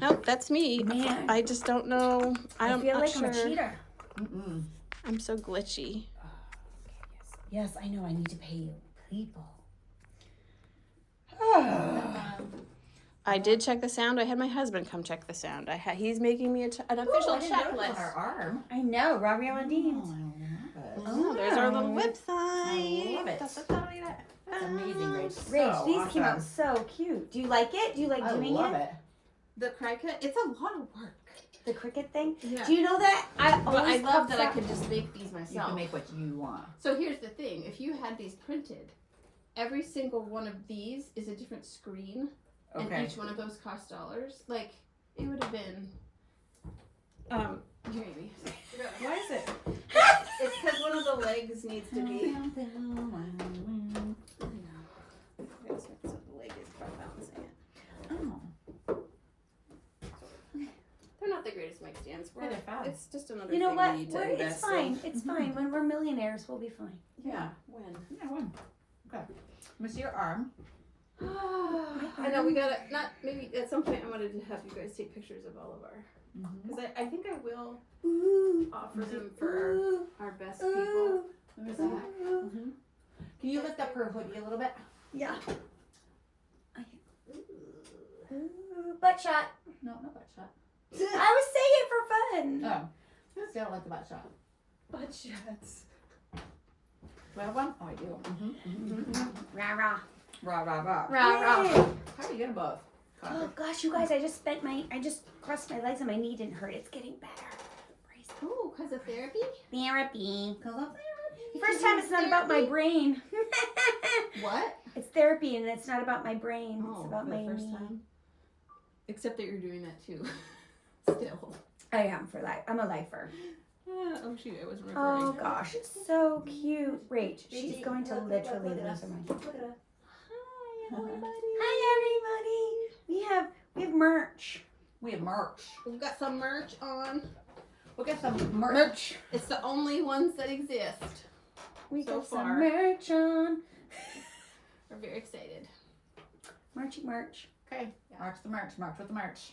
Nope, that's me. Man. I just don't know. I feel like sure. I'm a cheater. I'm so glitchy. Yes, I know. I need to pay you people. I did check the sound. I had my husband come check the sound. He's making me an official checklist. On our arm. I know. Robbie Aladine. Oh, there's our little website. I love it. That's amazing, Rach. Rach, these came out so cute. Do you like it? Do you like doing it? The Cricut, it's a lot of work. The Cricut thing? Yeah. Do you know that? I love that I could just make these myself. You can make what you want. So here's the thing. If you had these printed, every single one of these is a different screen. And each one of those cost $. Like, it would have been... here, maybe. Why is it? It's because one of the legs needs to be... So the leg is balancing it. They're not the greatest mic stands. They're fab. It's just another You know thing what? we need to It's invest fine. in. It's fine. When we're millionaires, we'll be fine. Yeah. When? Yeah, when? Okay. Let me see your arm. I know we gotta maybe at some point I wanted to have you guys take pictures of all of our because I think I will offer them for our best people. Can you lift up her hoodie a little bit? Yeah. Butt shot. No, not butt shot. I was saying it for fun. Oh, still don't like the butt shot. Butt shots. Do I have one? Oh, I do. Rah rah. Rah, rah, rah. Rah rah. How are you getting both? Oh gosh, you guys! I just crossed my legs and my knee didn't hurt. It's getting better. Oh, because of therapy? Therapy. Cause of therapy. First time it's not about my brain. What? It's therapy and it's not about my brain. It's about the my first knee. time. Except that you're doing that too. Still. I am for life. I'm a lifer. Oh shoot, I wasn't recording. Oh gosh, it's so cute. Rach, she's going to literally lose her mind. Hi everybody. We have merch. We have merch. We've got some merch on. We'll get some merch. It's the only ones that exist. We So got far. some merch on. We're very excited. Merch. Okay. March the merch. March with the merch.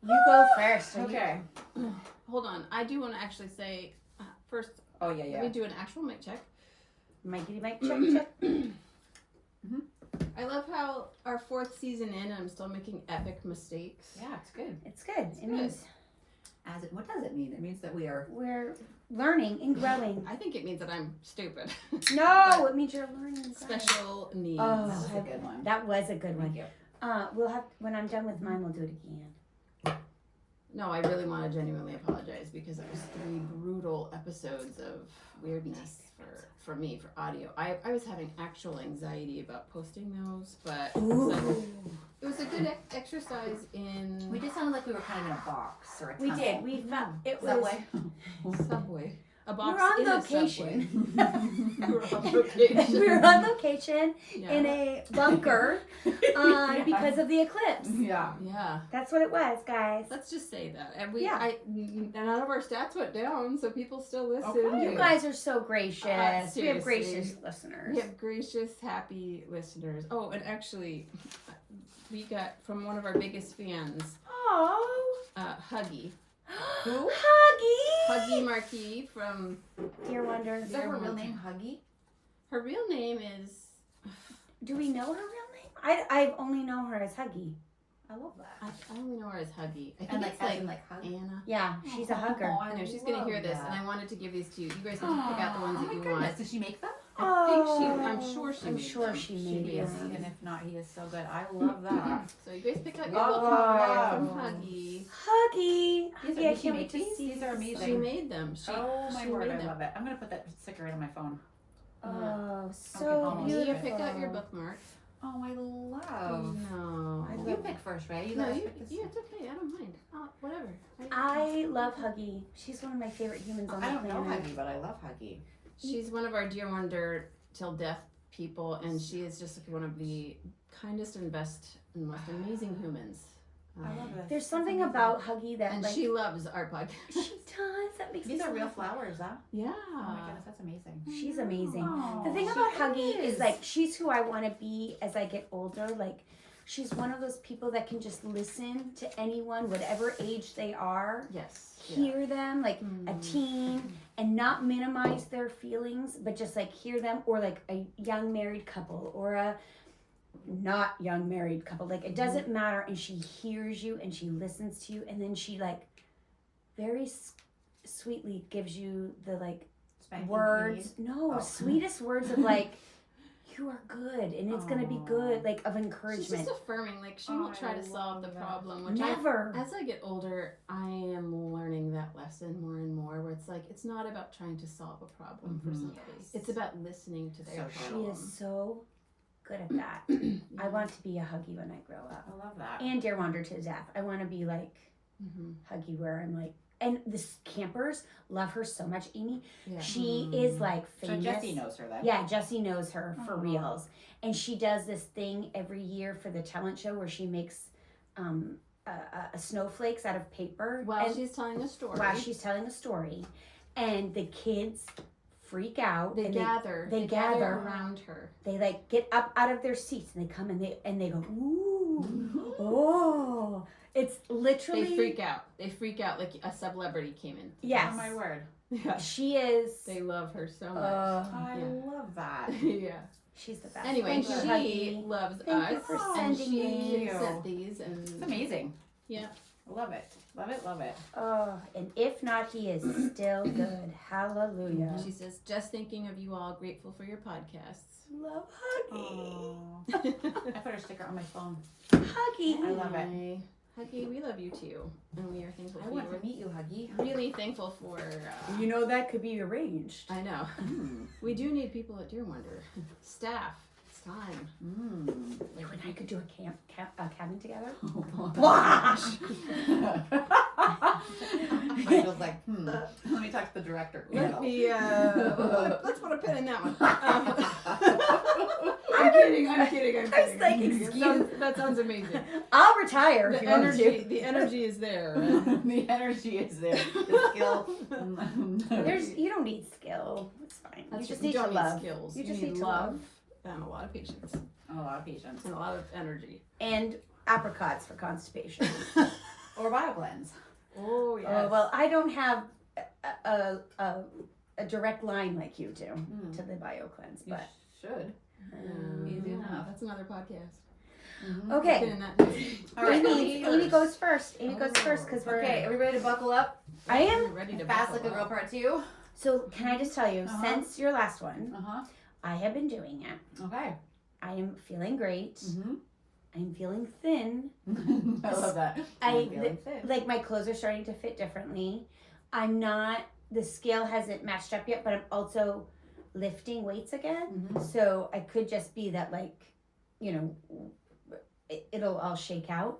You go first. Okay. Hold on. I do want to actually say first. Oh yeah, Let yeah. me do an actual mic check. Mikey, check. I love how our 4th season in, I'm still making epic mistakes. Yeah, it's good. It's good. It means What does it mean? It means that we're learning and growing. I think it means that I'm stupid. No, it means you're learning. and growing. Special needs. Oh, that was a good one. That was a good one. Thank you. We'll have when I'm done with mine, we'll do it again. No, I really want to genuinely apologize because it was 3 brutal episodes of weirdness for me, for audio. I was having actual anxiety about posting those, but it was a good exercise in... We just sounded like we were kind of in a box or a We tunnel. did. We found it was. Subway. Subway. A We box were on in location. a subway. We were on location. We were on location Yeah. in a bunker because of the eclipse. Yeah. Yeah. That's what it was, guys. Let's just say that. And none of our stats went down, so people still listen. Okay. You guys are so gracious. We have seriously. gracious listeners. We have gracious, happy listeners. Oh, and actually, we got from one of our biggest fans, Oh. Huggy. Who? Huggy Marquis from... Dear Wonder. Is that her real name, Huggy? Her real name is... Do we know her real name? I only know her as Huggy. I love that. I only know her as Huggy. I think And it's as in hug? Anna. Yeah, she's a hugger. Oh, I know, she's going to hear this, and I wanted to give these to you. You guys need to pick out the ones Oh that my you goodness. want. Did she make them? I'm sure she I'm made sure them. she made She is. them. And if not, he is so good. I love that. So you guys pick out your Oh. book from Huggy. Huggy. These Huggy, I did she can't make wait to these? see These are this. amazing. She made them. Oh my she word, made I them. love it. I'm going to put that sticker right on my phone. Oh, Okay, so almost. You beautiful. pick out your bookmark. Oh, I love. No. You pick first, right? No, let us you, pick this. yeah, it's okay. I don't mind. Whatever. I love Huggy. She's one of my favorite humans on the I don't know planet. Huggy, but I love Huggy. She's one of our Dear Wonder Till Death people, and she is just one of the kindest and best and most amazing humans. I love this. There's something about Huggy that, And like, she loves our podcast. she does. That makes me These so are real happy. flowers, huh? Yeah. Oh my goodness, that's amazing. She's amazing. Oh, The thing she about Huggy is is. like she's who I want to be as I get older. Like she's one of those people that can just listen to anyone, whatever age they are, Yes. hear them, like a teen, and not minimize their feelings, but just like hear them, or like a young married couple or a not young married couple. Like it doesn't matter, and she hears you and she listens to you, and then she like very sweetly gives you the like Spanking words, sweetest words of like, you are good and it's gonna be good, like of She's encouragement. just affirming, like she won't try to solve the problem. Which Never. as I get older, I am learning that lesson more and more. Where it's like it's not about trying to solve a problem for somebody. It's about listening to their She problem. is so good at that. I want to be a Huggy when I grow up. I love that. And Dear Wander to Death. I want to be like Huggy, where I'm like, and the campers love her so much, Amy. Yeah. She is like famous. So Jessie knows her then. Yeah, Jessie knows her for reals. And she does this thing every year for the talent show where she makes snowflakes out of paper. While she's telling a story. While she's telling a story. And the kids freak out. They and gather. They gather around her. They like get up out of their seats and they come and they go, ooh, oh. It's literally. They freak out. They freak out like a celebrity came in. Yes. Oh my word. Yeah. She is. They love her so much. I love that. Yeah. She's the best. Anyway, Thank you, she Huggy. loves Thank us. you for and sending she me. sent these and It's amazing. Yeah. I love it. Love it. Love it. Oh, and if not, he is still good. Hallelujah. She says, just thinking of you all, grateful for your podcasts. Love Huggy. I put her sticker on my phone. Huggy. I love it. Hi. Huggy, we love you too. And we are thankful I for want you. to meet you, Huggy. Really thankful for You know that could be arranged. I know. We do need people at Deer Wonder. Staff. It's time. You and I could do a cabin together. Wash. Michael's like, let me talk to the director. Let me let's put a pin in that one. I'm kidding. I was like, excuse. That sounds amazing. I'll retire if The you want energy, to. the energy is there. The energy is there. The skill. You don't need skill. It's fine. That's you just right. need You to don't love. need skills. You You just need need to love love. and a lot of patience A lot of patience. and a lot of energy. And apricots for constipation. Or BioCleanse. Oh yes. Oh, well, I don't have a direct line like you do to the BioCleanse, You but should. Easy enough. That's another podcast. okay. Been in that too. All right. Amy goes first. Amy goes first because we're Okay, everybody to buckle up. I am. We're ready to Fast like buckle a girl up. part 2. So can I just tell you, Uh-huh. since your last one, Uh-huh. I have been doing it. Okay. I am feeling great. Mm-hmm. I'm feeling thin. I love that. Like my clothes are starting to fit differently. I'm not. The scale hasn't matched up yet, but I'm also lifting weights again. So I could just be that, like, you know, it'll all shake out.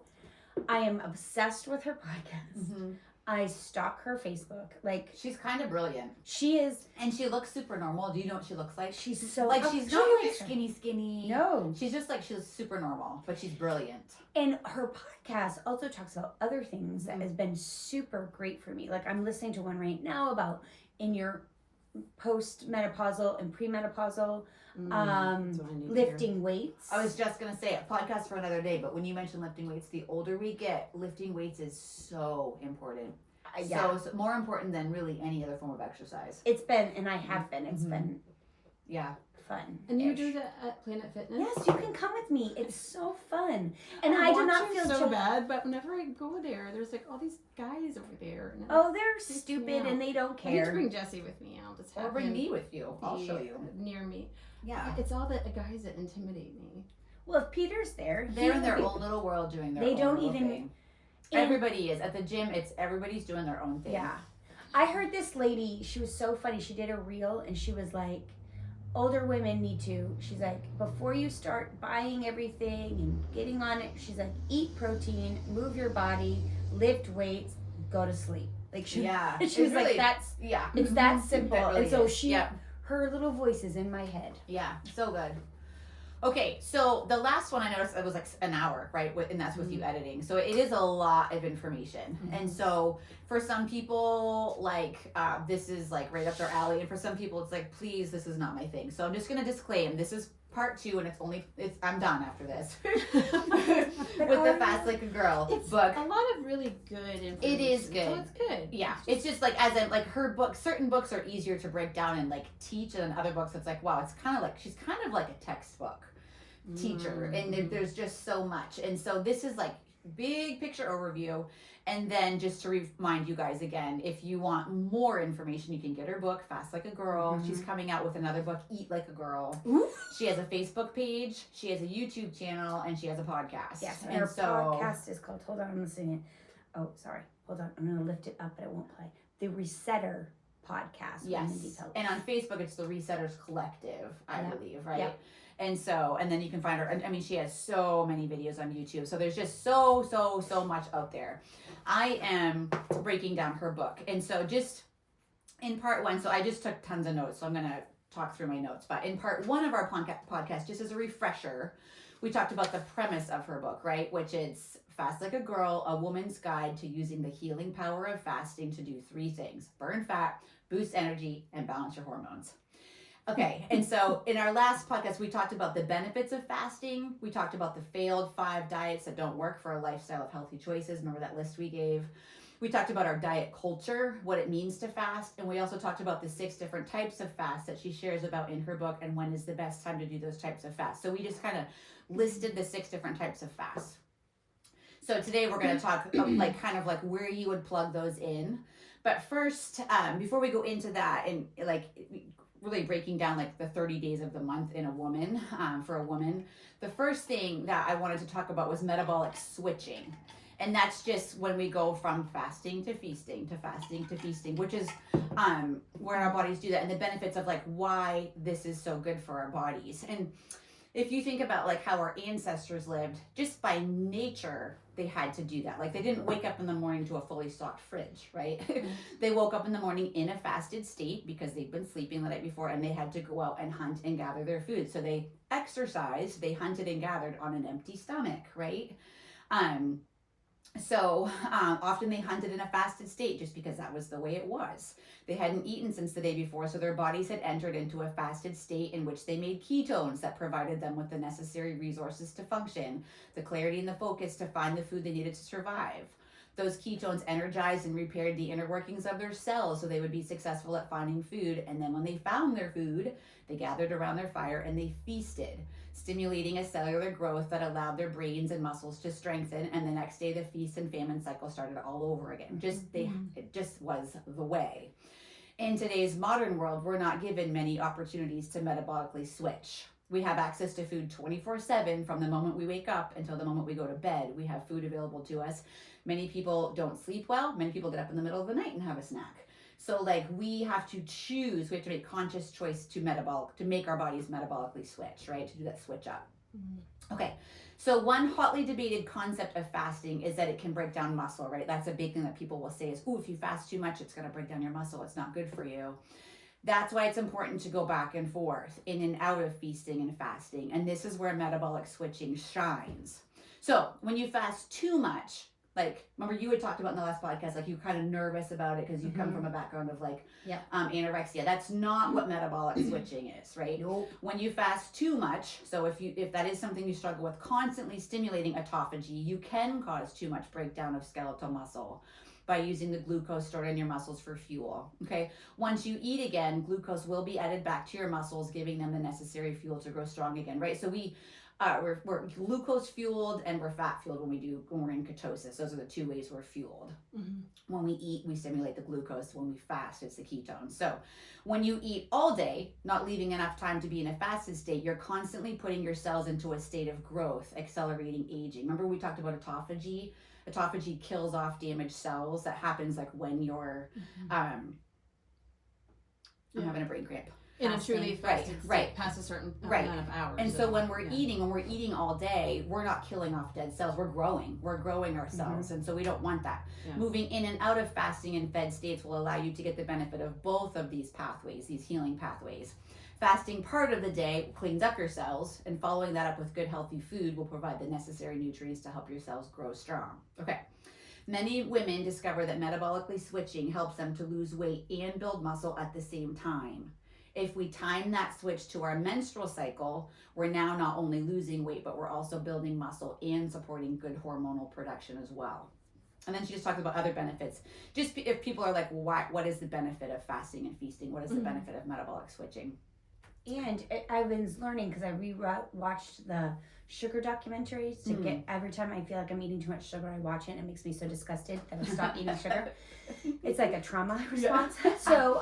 I am obsessed with her podcast. I stalk her Facebook. Like, She's kind of brilliant. she is. And she looks super normal. Do you know what she looks like? She's so Like, oh, she's she not like likes her. skinny. No. She's just like, she's super normal, but she's brilliant. And her podcast also talks about other things that has been super great for me. Like, I'm listening to one right now about in your post-menopausal and premenopausal That's what I need to hear. lifting weights. I was just going to say, a podcast for another day, but when you mention lifting weights, the older we get, lifting weights is so important. yeah. So more important than really any other form of exercise. It's been, and I have been. It's been Yeah. fun. And you do that at Planet Fitness? Yes, you can come with me. It's so fun, and I I do want not to feel so ju- bad, but whenever I go there, there's like all these guys over there. And Oh, they're Freaks me stupid out. and they don't I need to care. bring Jesse with me. I'll just have Or bring him me with you. I'll be show you. near me. Yeah. It's all the guys that intimidate me. Well, if Peter's there, They're he in their will own little world doing their They own don't little even- thing. And- Everybody is. At the gym, it's everybody's doing their own thing. Yeah. I heard this lady, she was so funny. She did a reel and she was like, older women need to, she's like, before you start buying everything and getting on it, she's like, eat protein, move your body, lift weights, go to sleep. Like she, Yeah. she was It's like, really- that's, Yeah. it's that simple. That really and so is. she, Yeah. her little voice is in my head. Yeah, so good. Okay, so the last one I noticed it was like an hour, right? And that's with you editing. So it is a lot of information. And so for some people, like this is like right up their alley, and for some people, it's like, please, this is not my thing. So I'm just gonna disclaim: this is part 2, and I'm done after this with the Fast Like a Girl book. A lot of really good information. It is good. So it's good. Yeah, it's just like, as in, like, her book, certain books are easier to break down and like teach, and other books it's like, wow, it's kind of like, she's kind of like a textbook teacher, and there's just so much. And so this is like big picture overview. And then just to remind you guys again, if you want more information, you can get her book, Fast Like a Girl. She's coming out with another book, Eat Like a Girl. She has a Facebook page, she has a YouTube channel, and she has a podcast. Yes, and her podcast is called, hold on, I'm listening. Oh, sorry. Hold on. I'm going to lift it up, but it won't play. The Resetter podcast. Yes. And on Facebook, it's the Resetters Collective, I believe, right? Yep. And so, and then you can find her. I mean, she has so many videos on YouTube. So there's just so much out there. I am breaking down her book. And so just in part 1, so I just took tons of notes. So I'm going to talk through my notes. But in part 1 of our podcast, just as a refresher, we talked about the premise of her book, right? Which is Fast Like a Girl, a woman's guide to using the healing power of fasting to do 3 things: burn fat, boost energy, and balance your hormones. Okay, and so in our last podcast, we talked about the benefits of fasting. We talked about the failed 5 diets that don't work for a lifestyle of healthy choices. Remember that list we gave? We talked about our diet culture, what it means to fast, and we also talked about the 6 different types of fast that she shares about in her book, and when is the best time to do those types of fast. So we just kind of listed the 6 different types of fast. So today we're going to talk like kind of like where you would plug those in. But first, before we go into that and like really breaking down like the 30 days of the month in a woman, for a woman, the first thing that I wanted to talk about was metabolic switching. And that's just when we go from fasting to feasting to fasting to feasting, which is where our bodies do that, and the benefits of like why this is so good for our bodies. And if you think about like how our ancestors lived, just by nature, they had to do that. Like they didn't wake up in the morning to a fully stocked fridge, right? They woke up in the morning in a fasted state because they'd been sleeping the night before, and they had to go out and hunt and gather their food. So they exercised, they hunted and gathered on an empty stomach, right? So often they hunted in a fasted state just because that was the way it was. They hadn't eaten since the day before, so their bodies had entered into a fasted state in which they made ketones that provided them with the necessary resources to function, the clarity and the focus to find the food they needed to survive. Those ketones energized and repaired the inner workings of their cells so they would be successful at finding food. And then when they found their food, they gathered around their fire and they feasted, stimulating a cellular growth that allowed their brains and muscles to strengthen. And the next day, the feast and famine cycle started all over again. It just was the way. In today's modern world, we're not given many opportunities to metabolically switch. We have access to food 24/7 from the moment we wake up until the moment we go to bed. We have food available to us. Many people don't sleep well. Many people get up in the middle of the night and have a snack. So like we have to choose, we have to make conscious choice to make our bodies metabolically switch, right? To do that switch up. Okay. So one hotly debated concept of fasting is that it can break down muscle, right? That's a big thing that people will say is, oh, if you fast too much, it's going to break down your muscle. It's not good for you. That's why it's important to go back and forth in and out of feasting and fasting. And this is where metabolic switching shines. So when you fast too much, like, remember you had talked about in the last podcast, like you're kind of nervous about it because you come from a background of like anorexia. That's not what metabolic switching is, right? Nope. When you fast too much, so if that is something you struggle with, constantly stimulating autophagy, you can cause too much breakdown of skeletal muscle by using the glucose stored in your muscles for fuel. Okay. Once you eat again, glucose will be added back to your muscles, giving them the necessary fuel to grow strong again, right? So we're glucose fueled and we're fat fueled when we're in ketosis. Those are the 2 ways we're fueled. When we eat, we stimulate the glucose. When we fast, it's the ketones. So when you eat all day, not leaving enough time to be in a fasted state, you're constantly putting your cells into a state of growth, accelerating aging. Remember we talked about autophagy? Autophagy kills off damaged cells. That happens like when you're, I'm having a brain cramp. In a truly fasted state, past a certain amount of hours. And so when we're eating all day, we're not killing off dead cells. We're growing our cells. And so we don't want that. Yeah. Moving in and out of fasting and fed states will allow you to get the benefit of both of these pathways, these healing pathways. Fasting part of the day cleans up your cells, and following that up with good healthy food will provide the necessary nutrients to help your cells grow strong. Okay. Many women discover that metabolically switching helps them to lose weight and build muscle at the same time. If we time that switch to our menstrual cycle, we're now not only losing weight, but we're also building muscle and supporting good hormonal production as well. And then she just talked about other benefits. Just if people are like, what is the benefit of fasting and feasting? What is the benefit of metabolic switching? And I was learning because I watched the sugar documentaries to get, every time I feel like I'm eating too much sugar, I watch it and it makes me so disgusted that I stop eating sugar. It's like a trauma response. So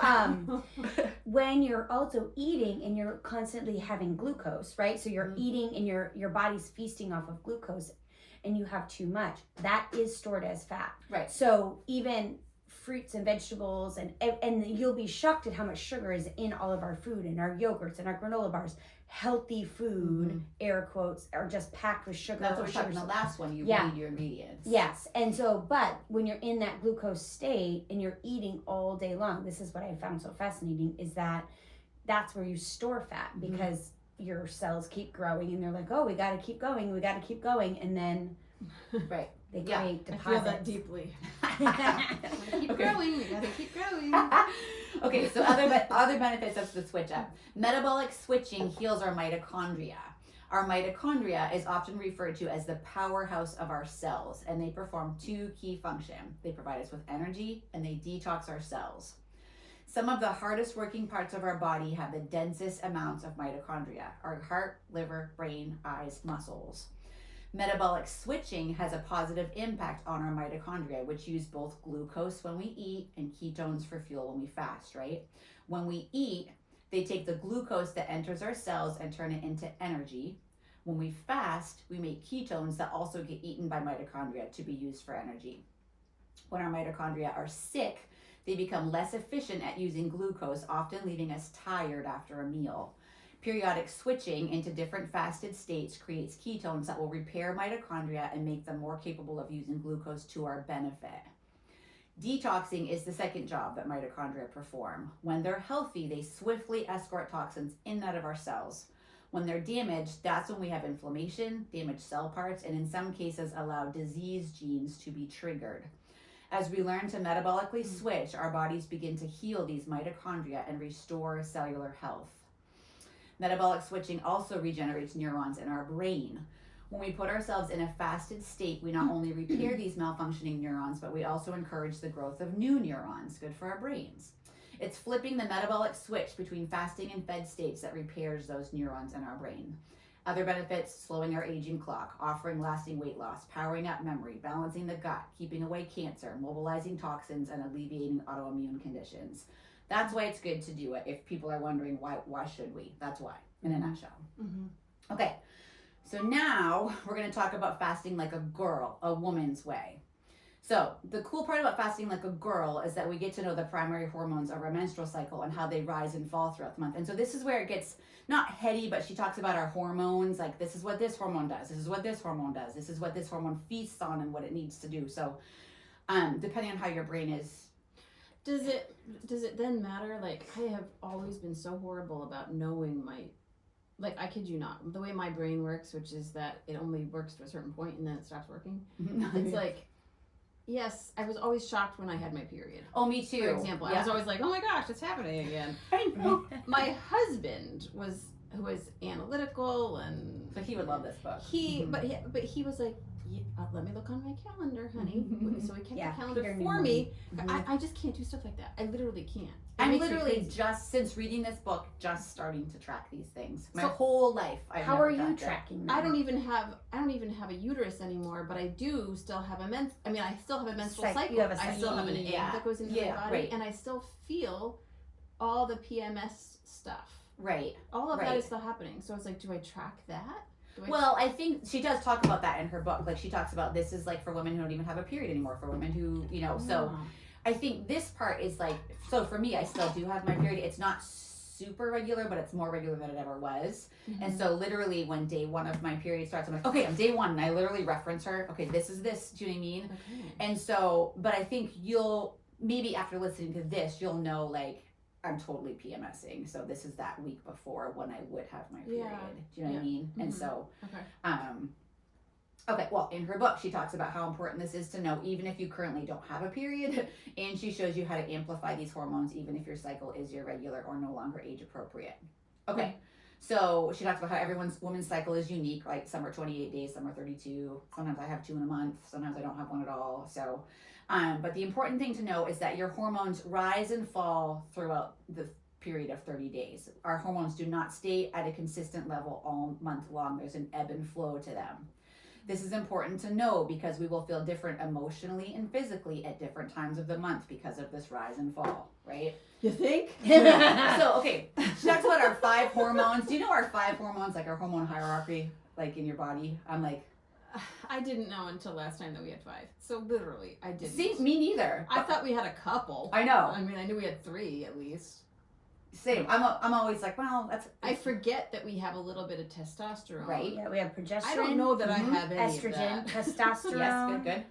when you're also eating and you're constantly having glucose, right? So you're eating and your body's feasting off of glucose and you have too much, that is stored as fat. Right. So even fruits and vegetables and you'll be shocked at how much sugar is in all of our food and our yogurts and our granola bars. Healthy food, air quotes, are just packed with sugar. That's what we talked in the last one. You read your ingredients. Yes. And so, but when you're in that glucose state and you're eating all day long, this is what I found so fascinating, is that that's where you store fat, because your cells keep growing and they're like, oh, we got to keep going. And then right. They create deposits. I feel that deeply. Keep growing. We gotta keep growing. Okay, so other benefits of the switch up. Metabolic switching heals our mitochondria. Our mitochondria is often referred to as the powerhouse of our cells, and they perform two key functions. They provide us with energy and they detox our cells. Some of the hardest working parts of our body have the densest amounts of mitochondria: our heart, liver, brain, eyes, muscles. Metabolic switching has a positive impact on our mitochondria, which use both glucose when we eat and ketones for fuel when we fast, right? When we eat, they take the glucose that enters our cells and turn it into energy. When we fast, we make ketones that also get eaten by mitochondria to be used for energy. When our mitochondria are sick, they become less efficient at using glucose, often leaving us tired after a meal. Periodic switching into different fasted states creates ketones that will repair mitochondria and make them more capable of using glucose to our benefit. Detoxing is the second job that mitochondria perform. When they're healthy, they swiftly escort toxins in and out of our cells. When they're damaged, that's when we have inflammation, damaged cell parts, and in some cases allow disease genes to be triggered. As we learn to metabolically switch, our bodies begin to heal these mitochondria and restore cellular health. Metabolic switching also regenerates neurons in our brain. When we put ourselves in a fasted state, we not only repair these malfunctioning neurons, but we also encourage the growth of new neurons, good for our brains. It's flipping the metabolic switch between fasting and fed states that repairs those neurons in our brain. Other benefits: slowing our aging clock, offering lasting weight loss, powering up memory, balancing the gut, keeping away cancer, mobilizing toxins, and alleviating autoimmune conditions. That's why it's good to do it. If people are wondering why should we? That's why, in a nutshell. Okay, so now we're going to talk about fasting like a girl, a woman's way. So the cool part about fasting like a girl is that we get to know the primary hormones of our menstrual cycle and how they rise and fall throughout the month. And so this is where it gets not heady, but she talks about our hormones. Like, this is what this hormone does. This is what this hormone does. This is what this hormone feasts on and what it needs to do. So depending on how your brain is. Does it then matter? Like, I have always been so horrible about knowing I kid you not, the way my brain works, which is that it only works to a certain point and then it stops working. It's like, yes, I was always shocked when I had my period. Oh, me too. For example, I was always like, oh my gosh, it's happening again. I know. My husband who was analytical, and So he would love this book. But he was like, let me look on my calendar, honey. So he kept the calendar Peter for me. I just can't do stuff like that. I literally can't. I'm literally just, since reading this book, just starting to track these things. My whole life. How are you tracking them? I don't even have a uterus anymore, but I do still have I still have a menstrual cycle. You have I still have an egg that goes into my body, right. and I still feel all the PMS stuff. Right. All of that is still happening. So I was like, do I track that? Well, I think she does talk about that in her book. Like, she talks about this is like for women who don't even have a period anymore, for women who, so I think this part is like, so for me, I still do have my period. It's not super regular, but it's more regular than it ever was. And so literally when day one of my period starts, I'm like, okay, I'm day one. And I literally reference her. Okay, this is this. Do you know what I mean? Okay. And so, but I think maybe after listening to this, you'll know, like, I'm totally PMSing. So this is that week before when I would have my period. Do you know what I mean? And so, Okay, well, in her book, she talks about how important this is to know, even if you currently don't have a period, and she shows you how to amplify these hormones, even if your cycle is irregular or no longer age appropriate. Okay, so she talks about how woman's cycle is unique. Like some are 28 days, some are 32. Sometimes I have 2 in a month. Sometimes I don't have one at all. So, but the important thing to know is that your hormones rise and fall throughout the period of 30 days. Our hormones do not stay at a consistent level all month long. There's an ebb and flow to them. This is important to know because we will feel different emotionally and physically at different times of the month because of this rise and fall, right? You think? So, okay, she talks about our 5 hormones. Do you know our 5 hormones, like our hormone hierarchy, like in your body? I'm like, I didn't know until last time that we had 5. So literally, I didn't. see, me neither. I thought we had a couple. I know. I mean, I knew we had 3 at least. Same. I'm always like, well, that's. I forget that we have a little bit of testosterone. Right. Yeah, we have progesterone. I don't know that I have any estrogen, of that. testosterone. Yes, good.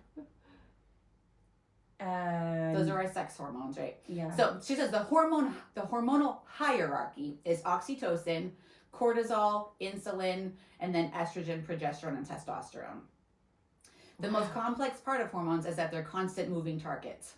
Those are our sex hormones, right? Yeah. So she says the hormonal hierarchy is oxytocin, cortisol, insulin, and then estrogen, progesterone, and testosterone. The most complex part of hormones is that they're constant moving targets.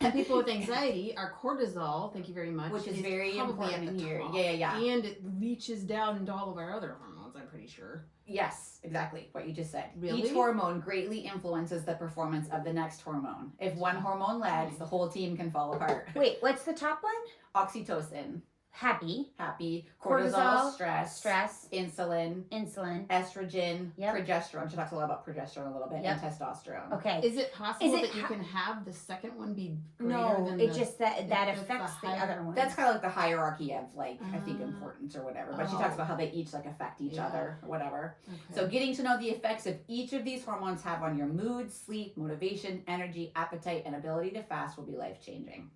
And people with anxiety, our cortisol, thank you very much, Which is very probably important at the here. top. Yeah. And it leaches down into all of our other hormones, I'm pretty sure. Yes, exactly what you just said. Really? Each hormone greatly influences the performance of the next hormone. If one hormone lags, the whole team can fall apart. Wait, what's the top one? Oxytocin, Happy. cortisol, stress, insulin, estrogen, Yep. progesterone. She talks a lot about progesterone a little bit, Yep. and testosterone. Okay. Is it possible Is it that you can have the second one be greater No, than it the... just that that's affects the the higher- other one. That's kind of like the hierarchy of like I think Ah. importance or whatever. But she talks about how they each like affect each Yeah. other or whatever. Okay. So getting to know the effects of each of these hormones have on your mood, sleep, motivation, energy, appetite, and ability to fast will be life changing.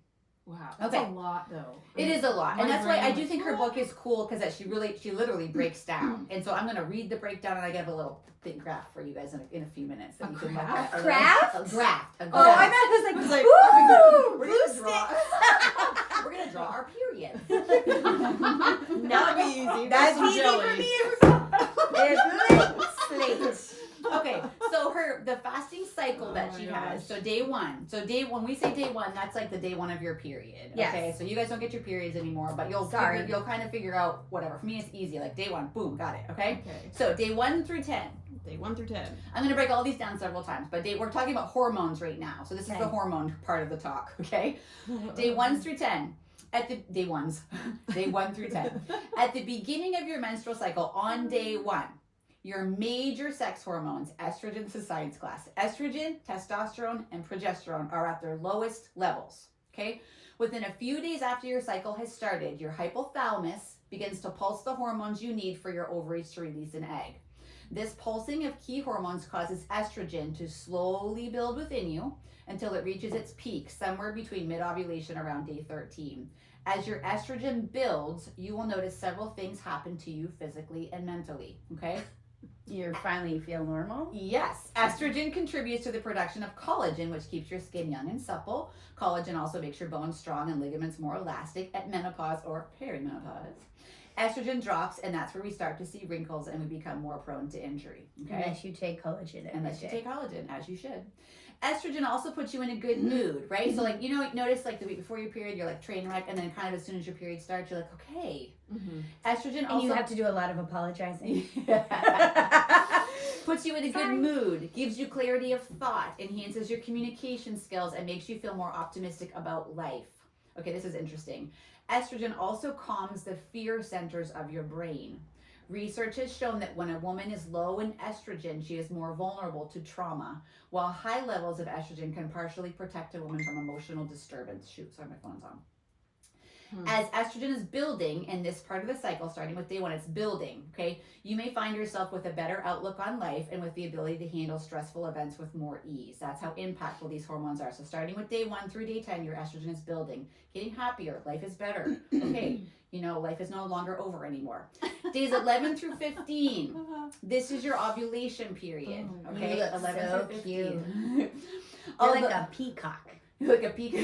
Wow. That's Okay. a lot, though. It is a lot, My and that's why I brain do was, think her book is cool because she literally breaks down. And so I'm gonna read the breakdown, and I have a little big graph for you guys in a few minutes that A you can graph? look at. Craft? A graph. Oh, I thought it was like, ooh, we're blue gonna sticks. draw. We're gonna draw our period. That'd be easy. That's Some easy jelly. for me. There's slate. Okay, so the fasting cycle that Oh she my has. gosh. So day 1. So when we say day 1, that's like the day 1 of your period. Yes. Okay, so you guys don't get your periods anymore, but you'll kind of figure out whatever. For me, it's easy. Like day 1, boom, got it. Okay. Okay. So day 1 through 10. Day 1 through 10. I'm gonna break all these down several times, but we're talking about hormones right now. So this is Okay. the hormone part of the talk. Okay. Day 1 through 10. At the day 1s, day 1 through 10. At the beginning of your menstrual cycle, on day 1. Your major sex hormones, estrogen to science class, estrogen, testosterone, and progesterone are at their lowest levels, okay? Within a few days after your cycle has started, your hypothalamus begins to pulse the hormones you need for your ovaries to release an egg. This pulsing of key hormones causes estrogen to slowly build within you until it reaches its peak somewhere between mid-ovulation around day 13. As your estrogen builds, you will notice several things happen to you physically and mentally, okay? You finally feel normal? Yes, estrogen contributes to the production of collagen, which keeps your skin young and supple. Collagen also makes your bones strong and ligaments more elastic at menopause or perimenopause. Estrogen drops, and that's where we start to see wrinkles and we become more prone to injury. Okay, Unless you take collagen every unless you day. take collagen, as you should. Estrogen also puts you in a good mood, right? So like, notice like the week before your period, you're like train wreck, and then kind of as soon as your period starts, you're like, okay. Mm-hmm. Estrogen And also you have to do a lot of apologizing. puts you in a good Sorry. mood, gives you clarity of thought, enhances your communication skills, and makes you feel more optimistic about life. Okay, this is interesting. Estrogen also calms the fear centers of your brain. Research has shown that when a woman is low in estrogen, she is more vulnerable to trauma, while high levels of estrogen can partially protect a woman from emotional disturbance. Shoot, sorry, my phone's on. As estrogen is building in this part of the cycle, starting with day 1, it's building, okay? You may find yourself with a better outlook on life and with the ability to handle stressful events with more ease. That's how impactful these hormones are. So starting with day 1 through day 10, your estrogen is building, getting happier, life is better. Okay, life is no longer over anymore. Days 11 through 15, this is your ovulation period, Oh, okay? you look 11 so through 15. You're Although- like a peacock. you look a peak.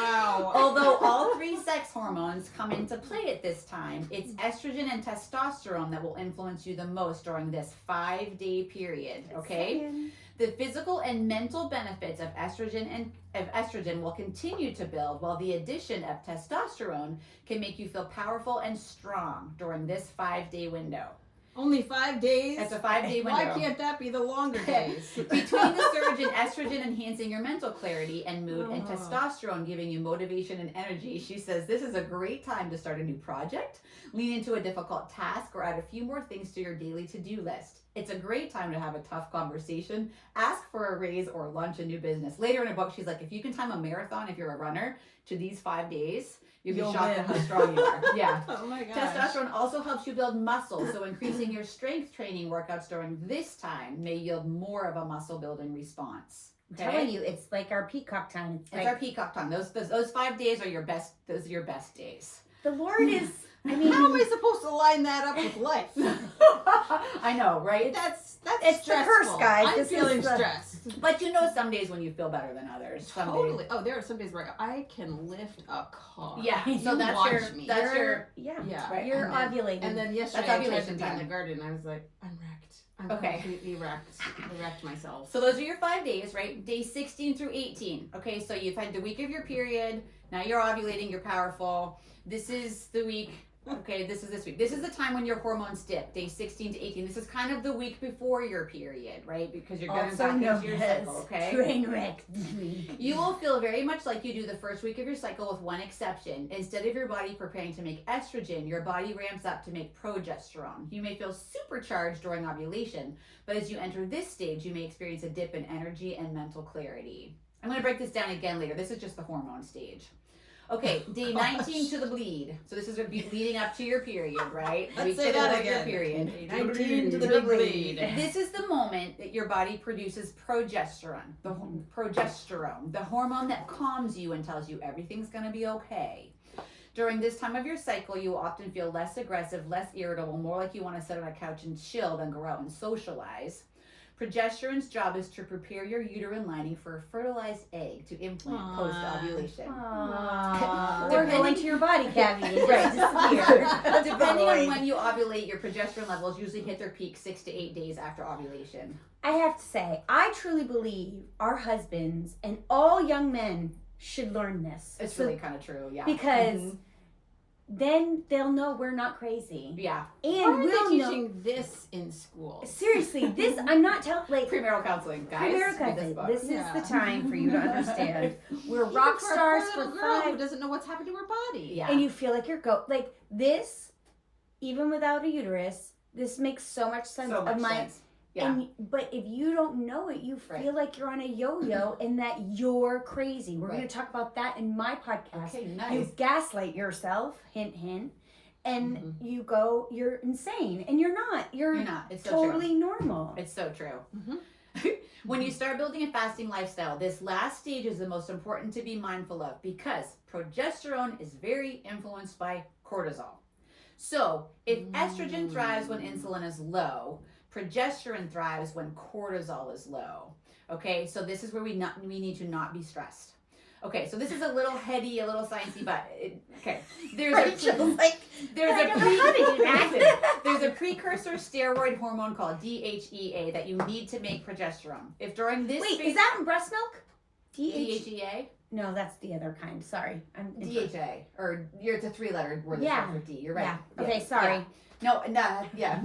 Wow. Although all three sex hormones come into play at this time, it's estrogen and testosterone that will influence you the most during this 5-day period. Okay? The physical and mental benefits of estrogen will continue to build, while the addition of testosterone can make you feel powerful and strong during this 5-day window. Only 5 days? It's a 5-day window. Why can't that be the longer days? Between the surge in estrogen enhancing your mental clarity and mood, and testosterone giving you motivation and energy, she says this is a great time to start a new project, lean into a difficult task, or add a few more things to your daily to-do list. It's a great time to have a tough conversation, ask for a raise, or launch a new business. Later in her book, she's like, if you can time a marathon, if you're a runner, to these 5 days, you'll be shocked at how strong you are. Yeah. Oh my gosh. Testosterone also helps you build muscle, so increasing your strength training workouts during this time may yield more of a muscle building response. Okay? I'm telling you, it's like our peacock time. It's our peacock time. Those 5 days are your best. Those are your best days. The Lord is. I mean, how am I supposed to line that up with life? I know, right? That's it's stressful. the curse, guys. I'm This is feeling the- stressed. But you know, some days when you feel better than others. Some Totally. days. Oh, there are some days where I can lift a car. Yeah. You So that's watch your. me. That's your. Yeah. Yeah. Right. You're And then- ovulating. And then yesterday That's I tried to ovulation be in time. the garden and I was like, I'm wrecked. I'm Okay. completely wrecked. I wrecked myself. So those are your 5 days, right? Day 16 through 18. Okay, so you've had the week of your period. Now you're ovulating. You're powerful. This is the week. Okay, this is this week. This is the time when your hormones dip, day 16 to 18. This is kind of the week before your period, right? Because you're going also back known into your as cycle, okay? train wreck. You will feel very much like you do the first week of your cycle, with one exception. Instead of your body preparing to make estrogen, your body ramps up to make progesterone. You may feel supercharged during ovulation, but as you enter this stage, you may experience a dip in energy and mental clarity. I'm going to break this down again later. This is just the hormone stage. Okay, day 19 to the bleed. So this is leading up to your period, right? The Let's week say to the that of your again. period. 19 to the big bleed. This is the moment that your body produces progesterone, the hormone that calms you and tells you everything's going to be okay. During this time of your cycle, you will often feel less aggressive, less irritable, more like you want to sit on a couch and chill than go out and socialize. Progesterone's job is to prepare your uterine lining for a fertilized egg to implant post-ovulation. Or Depending- go into your body cavity and Right. disappear. Depending on when you ovulate, your progesterone levels usually hit their peak 6 to 8 days after ovulation. I have to say, I truly believe our husbands and all young men should learn this. It's So- really kind of true, yeah. because Mhm. then they'll know we're not crazy, Yeah. and Why are we'll they know. teaching this in school? Seriously, this I'm not telling like. Premarital counseling, guys. Premarital read counseling. book. This Yeah. is the time for you to understand. We're Even rock for a stars poor for little girl who 5, doesn't know what's happened to her body. Yeah. and you feel like you're like this, even without a uterus. This makes so much sense. So much of my, sense. Yeah. And but if you don't know it, you feel Right. like you're on a yo-yo and that you're crazy. We're going Right. to talk about that in my podcast. Okay, You nice. gaslight yourself, hint, hint, and Mm-hmm. you go, you're insane, and you're not. You're You're not. It's so totally true. normal. It's so true. Mhm. When you start building a fasting lifestyle, this last stage is the most important to be mindful of because progesterone is very influenced by cortisol. So, if estrogen thrives when insulin is low, progesterone thrives when cortisol is low. Okay, so this is where we need to not be stressed. Okay, so this is a little heady, a little sciencey, but okay. There's Rachel's like, there's I a don't know how to do that. there's a precursor steroid hormone called DHEA that you need to make progesterone. If during this Wait, phase, is that in breast milk? DHEA? No, that's the other kind. Sorry, I'm DHA, or it's a 3-letter word Yeah. for D. You're right. Yeah. Okay, sorry. Yeah. No, yeah.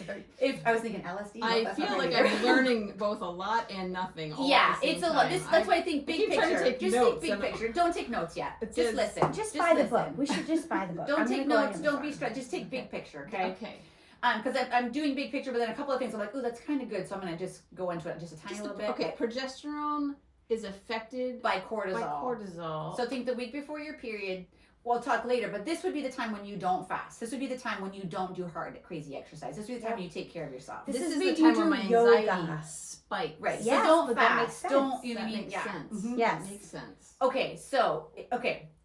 Sorry. If I was thinking LSD, no, I that's feel not like right I'm either. learning both a lot and nothing. All Yeah, at the same it's a lot. time. That's why I think big keep trying to picture. take Just notes think big and- picture. Don't take notes yet. It Just says- listen. Just buy the book. listen. We should just buy the book. Don't I'm take gonna go on notes. Don't be Amazon. stressed. Just take big picture, okay? Okay. Because I'm doing big picture, but then a couple of things I'm like, ooh, that's kind of good. So I'm gonna just go into it just a tiny Just little the- bit. okay, progesterone is affected By cortisol. by cortisol. So think the week before your period. We'll talk later, but this would be the time when you don't fast. This would be the time when you don't do hard, crazy exercise. This would be the time when you take care of yourself. This this is is the when you time do when my yoga. anxiety spikes. Right. Yes, so don't but that fast. makes sense. Don't you know That what I mean? makes Yeah. sense. Mhm. Yes. That makes sense. Okay, so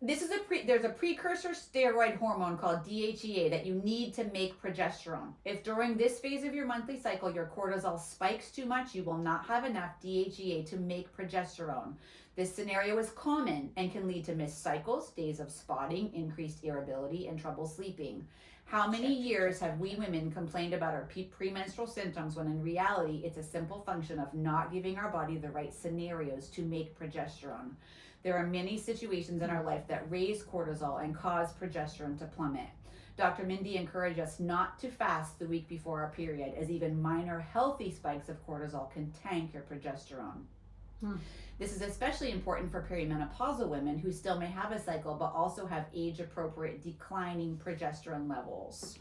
this is there's a precursor steroid hormone called DHEA that you need to make progesterone. If during this phase of your monthly cycle your cortisol spikes too much, you will not have enough DHEA to make progesterone. This scenario is common and can lead to missed cycles, days of spotting, increased irritability, and trouble sleeping. How many years have we women complained about our premenstrual symptoms when in reality it's a simple function of not giving our body the right scenarios to make progesterone? There are many situations in our life that raise cortisol and cause progesterone to plummet. Dr. Mindy encouraged us not to fast the week before our period, as even minor healthy spikes of cortisol can tank your progesterone. This is especially important for perimenopausal women who still may have a cycle but also have age-appropriate declining progesterone levels.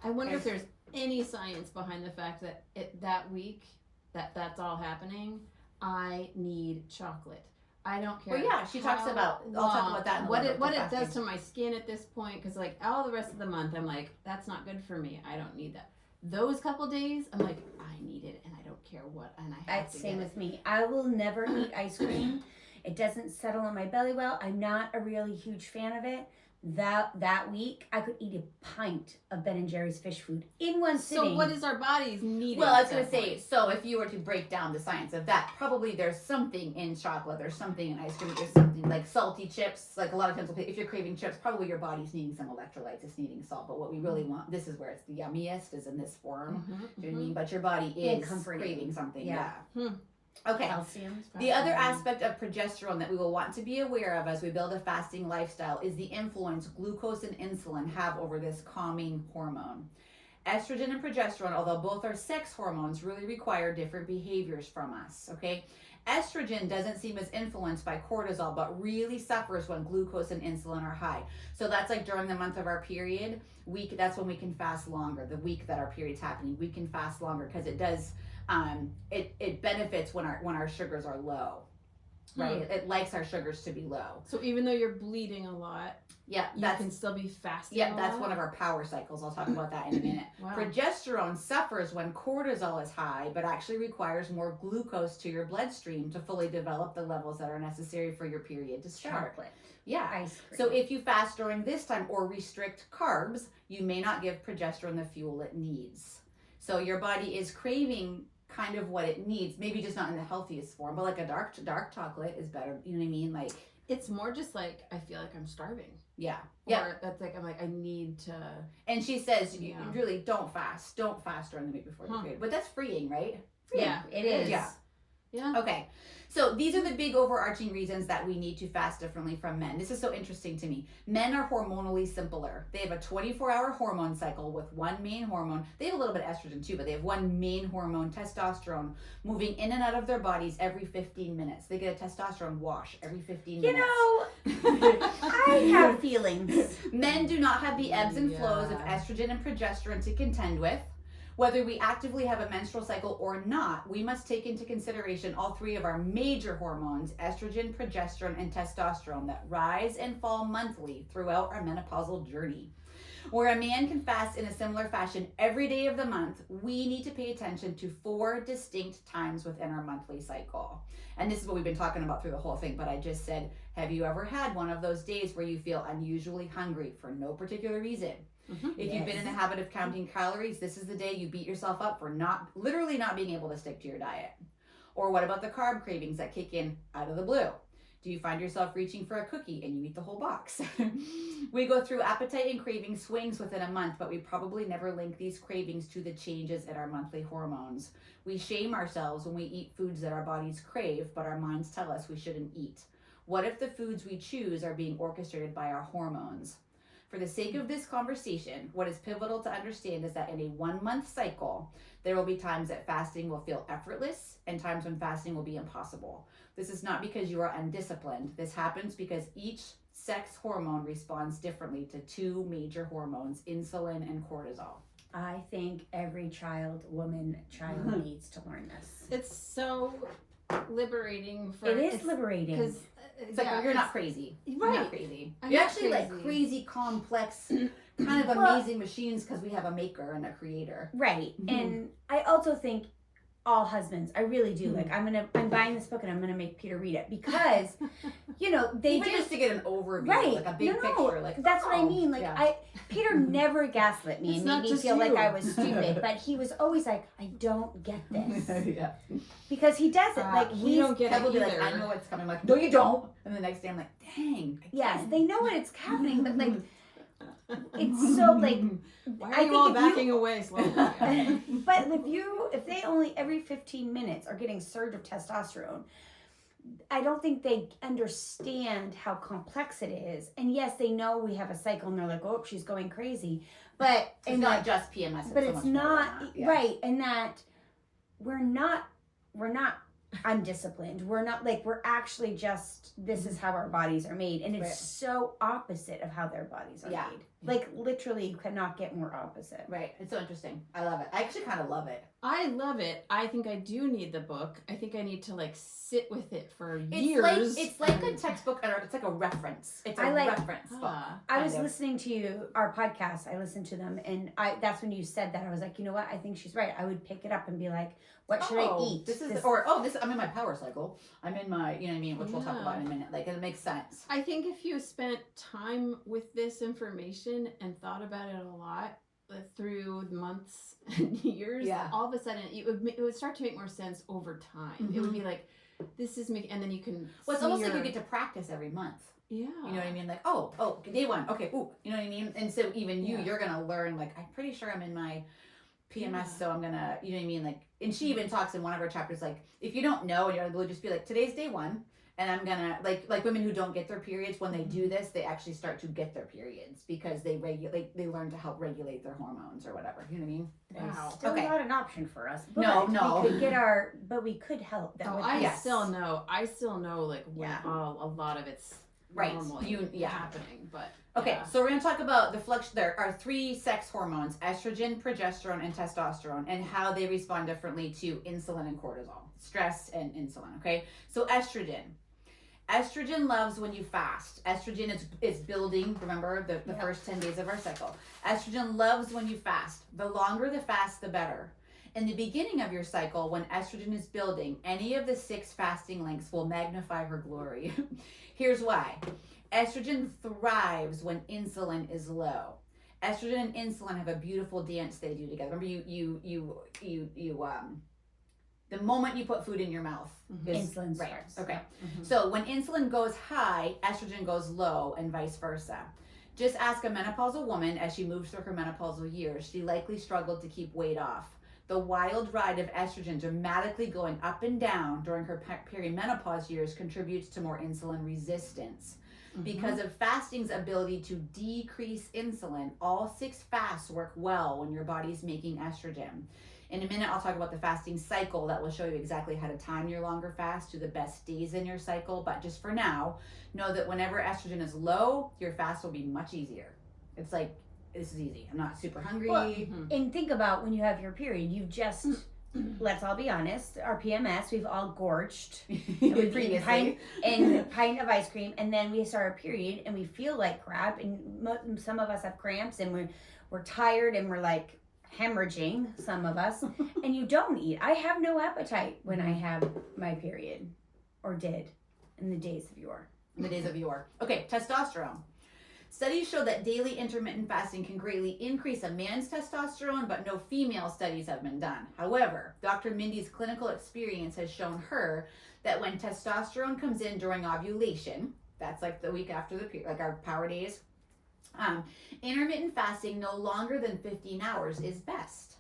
I wonder if there's any science behind the fact that that week that's all happening, I need chocolate. I don't care. Well, yeah, she talks about. I'll talk about that. In a what little it bit, does to my skin at this point, because like all the rest of the month, I'm like, that's not good for me. I don't need that. Those couple days, I'm like, I need it, and I don't care what, and I have That's to same get with me. I will never eat ice cream. It doesn't settle on my belly well. I'm not a really huge fan of it. That week, I could eat a pint of Ben & Jerry's fish food in one sitting. So what is our bodies needing? Well, I was at going to that say, point? so if you were to break down the science of that, probably there's something in chocolate, there's something in ice cream, there's something like salty chips. Like a lot of times, if you're craving chips, probably your body's needing some electrolytes, it's needing salt. But what we really want, this is where it's the yummiest, is in this form. Do you know what I mean? But your body And is comforting. craving something. Yeah. Okay. Calcium. The other aspect of progesterone that we will want to be aware of as we build a fasting lifestyle is the influence glucose and insulin have over this calming hormone. Estrogen and progesterone, although both are sex hormones, really require different behaviors from us, okay? Estrogen doesn't seem as influenced by cortisol, but really suffers when glucose and insulin are high. So that's like during the month of our period, that's when we can fast longer. The week that our period's happening, we can fast longer because it does, it benefits when our sugars are low, right? It likes our sugars to be low. So even though you're bleeding a lot, Yeah, you that's can still be fasting. yeah, a that's lot? one of our power cycles. I'll talk about that in a minute. Wow. Progesterone suffers when cortisol is high, but actually requires more glucose to your bloodstream to fully develop the levels that are necessary for your period to start. Chocolate. Yeah. Ice cream. So if you fast during this time or restrict carbs, you may not give progesterone the fuel it needs. So your body is craving kind of what it needs, maybe just not in the healthiest form, but like a dark chocolate is better. You know what I mean? Like, It's more just like I feel like I'm starving. yeah. Or that's like I'm like I need to. And she says, you Yeah. really don't fast during the week before the period. But that's freeing, right? Yeah, it is. Yeah. Yeah. Okay. So these are the big overarching reasons that we need to fast differently from men. This is so interesting to me. Men are hormonally simpler. They have a 24-hour hormone cycle with one main hormone. They have a little bit of estrogen too, but they have one main hormone, testosterone, moving in and out of their bodies every 15 minutes. They get a testosterone wash every 15 You minutes. know, I have feelings. Men do not have the ebbs and flows of Yeah. estrogen and progesterone to contend with. Whether we actively have a menstrual cycle or not, we must take into consideration all three of our major hormones, estrogen, progesterone, and testosterone, that rise and fall monthly throughout our menopausal journey. Where a man can fast in a similar fashion every day of the month, we need to pay attention to 4 distinct times within our monthly cycle. And this is what we've been talking about through the whole thing, but I just said, have you ever had one of those days where you feel unusually hungry for no particular reason? If you've been in the habit of counting calories, this is the day you beat yourself up for literally not being able to stick to your diet. Or what about the carb cravings that kick in out of the blue? Do you find yourself reaching for a cookie and you eat the whole box? We go through appetite and craving swings within a month, but we probably never link these cravings to the changes in our monthly hormones. We shame ourselves when we eat foods that our bodies crave, but our minds tell us we shouldn't eat. What if the foods we choose are being orchestrated by our hormones? For the sake of this conversation, what is pivotal to understand is that in a 1-month cycle, there will be times that fasting will feel effortless and times when fasting will be impossible. This is not because you are undisciplined. This happens because each sex hormone responds differently to 2 major hormones, insulin and cortisol. I think every child needs to learn this. It's so liberating. It is liberating. because It's like, you're not crazy. You're Right. not crazy. I'm You're not actually like crazy. crazy, complex, kind of Well- amazing machines because we have a maker and a creator. Right. Mhm. And I also think all husbands. I really do. Mm-hmm. Like I'm buying this book and I'm gonna make Peter read it because, you know, they Even do. just to get an overview, Right. like a big No, picture. Like that's what I oh, mean. Like yeah. Peter never gaslit me It's and not made me just feel like you. I was stupid, but he was always like, I don't get this. yeah. Because he does it. Like we he's don't get Kev it will be either. like, I know what's coming. I'm like, no, you don't. And the next day, I'm like, dang. yes, they know what it's happening, but like it's so like Why I are you all think if you- backing away slowly? but if they only every 15 minutes are getting surge of testosterone, I don't think they understand how complex it is. And yes, they know we have a cycle and they're like, oh, she's going crazy. But It's not just PMS. but so it's much more than not that. Yeah. right, and that we're not undisciplined. We're not like we're actually just this is how our bodies are made, and it's Right. so opposite of how their bodies are Yeah. made. Like literally, you cannot get more opposite. Right. It's so interesting. I love it. I actually kind of love it. I love it. I think I do need the book. I think I need to like sit with it for It's years. it's like a textbook, or it's like a reference. It's a I like- reference book. Ah. I was kind of. listening to our podcast. I listened to them, and that's when you said that. I was like, you know what? I think she's right. I would pick it up and be like, what should I eat? This is This- this. I'm in my power cycle. I'm in my, you know what I mean, which we'll talk Yeah. about in a minute. Like it makes sense. I think if you spent time with this information and thought about it a lot through months and years, Yeah. all of a sudden it would start to make more sense over time. It would be like, this is making, and then you can. Well, it's see almost like your- you get to practice every month. Yeah. You know what I mean? Like, oh, day one. Okay, ooh, you know what I mean? And so even Yeah. you're gonna learn. Like, I'm pretty sure I'm in my PMS, Yeah. so I'm gonna, you know what I mean? Like, and she even talks in one of her chapters, like, if you don't know, you're able to just be like, today's day one, and I'm gonna like women who don't get their periods, when they do this, they actually start to get their periods because they learn to help regulate their hormones or whatever. You know what I mean? Wow. Still Okay. not an option for us. But No. We could get but we could help. That Oh, would I help. still know. I still know like when Yeah. a lot of it's Right. normally Yeah. happening, but Okay, yeah. so we're going to talk about there are 3 sex hormones, estrogen, progesterone, and testosterone, and how they respond differently to insulin and cortisol, stress and insulin, okay? So estrogen. Estrogen loves when you fast. Estrogen is building, remember, the Yep. first 10 days of our cycle. Estrogen loves when you fast. The longer the fast, the better. In the beginning of your cycle, when estrogen is building, any of the 6 fasting lengths will magnify her glory. Here's why. Estrogen thrives when insulin is low. Estrogen and insulin have a beautiful dance they do together. Remember, the moment you put food in your mouth, is Insulin right. starts. Okay. Mhm. So when insulin goes high, estrogen goes low, and vice versa. Just ask a menopausal woman as she moves through her menopausal years. She likely struggled to keep weight off. The wild ride of estrogen dramatically going up and down during her perimenopause years contributes to more insulin resistance. Because of fasting's ability to decrease insulin, all 6 fasts work well when your body's making estrogen. In a minute, I'll talk about the fasting cycle that will show you exactly how to time your longer fast to the best days in your cycle. But just for now, know that whenever estrogen is low, your fast will be much easier. It's like, this is easy. I'm not super hungry. Well, Mhm. And think about when you have your period, you've just, let's all be honest, our PMS, we've all gorged. And we've eaten a pint of ice cream, and then we start our period, and we feel like crap, and some of us have cramps, and we're tired, and we're like hemorrhaging, some of us, and you don't eat. I have no appetite when I have my period, or did, in the days of yore. In the days of yore. Okay, testosterone. Studies show that daily intermittent fasting can greatly increase a man's testosterone, but no female studies have been done. However, Dr. Mindy's clinical experience has shown her that when testosterone comes in during ovulation, that's like the week after the period, like our power days, intermittent fasting no longer than 15 hours is best.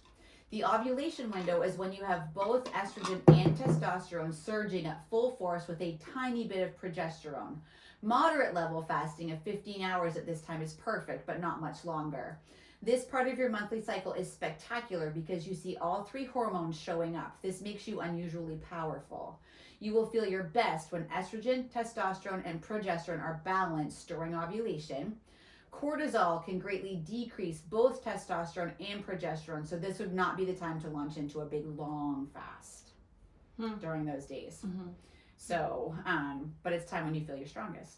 The ovulation window is when you have both estrogen and testosterone surging at full force with a tiny bit of progesterone. Moderate level fasting of 15 hours at this time is perfect, but not much longer. This part of your monthly cycle is spectacular because you see all 3 hormones showing up. This makes you unusually powerful. You will feel your best when estrogen, testosterone, and progesterone are balanced during ovulation. Cortisol can greatly decrease both testosterone and progesterone, so this would not be the time to launch into a big long fast during those days. Mhm. So, but it's time when you feel your strongest.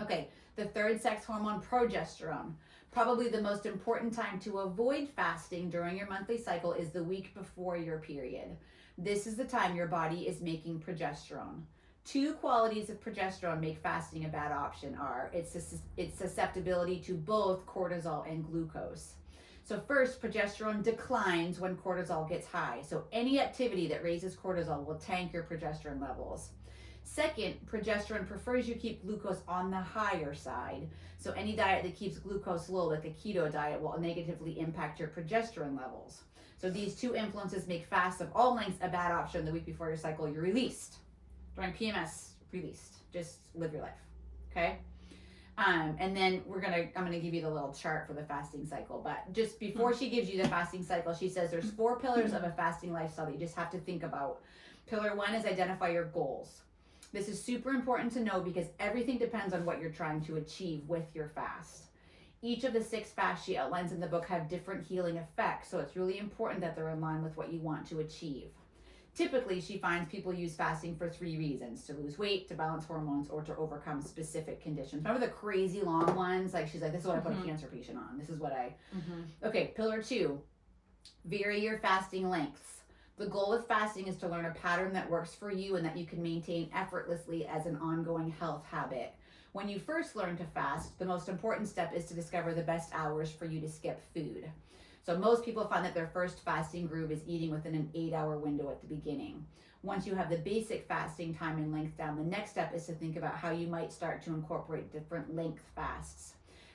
Okay, the third sex hormone, progesterone. Probably the most important time to avoid fasting during your monthly cycle is the week before your period. This is the time your body is making progesterone. Two qualities of progesterone make fasting a bad option are its susceptibility to both cortisol and glucose. So first, progesterone declines when cortisol gets high. So any activity that raises cortisol will tank your progesterone levels. Second, progesterone prefers you keep glucose on the higher side. So any diet that keeps glucose low, like a keto diet, will negatively impact your progesterone levels. So these two influences make fasts of all lengths a bad option the week before your cycle. You're released. During PMS, released. Just live your life, okay? And then I'm gonna give you the little chart for the fasting cycle. But just before she gives you the fasting cycle, she says there's 4 pillars of a fasting lifestyle that you just have to think about. Pillar 1 is identify your goals. This is super important to know because everything depends on what you're trying to achieve with your fast. Each of the 6 fasts she outlines in the book have different healing effects, so it's really important that they're in line with what you want to achieve. Typically, she finds people use fasting for 3 reasons: to lose weight, to balance hormones, or to overcome specific conditions. Remember the crazy long ones? Like she's like, this is what I put a cancer patient on. This is what I... Okay, pillar 2, vary your fasting lengths. The goal with fasting is to learn a pattern that works for you and that you can maintain effortlessly as an ongoing health habit. When you first learn to fast, the most important step is to discover the best hours for you to skip food. So most people find that their first fasting groove is eating within an 8-hour window at the beginning. Once you have the basic fasting time and length down, the next step is to think about how you might start to incorporate different length fasts.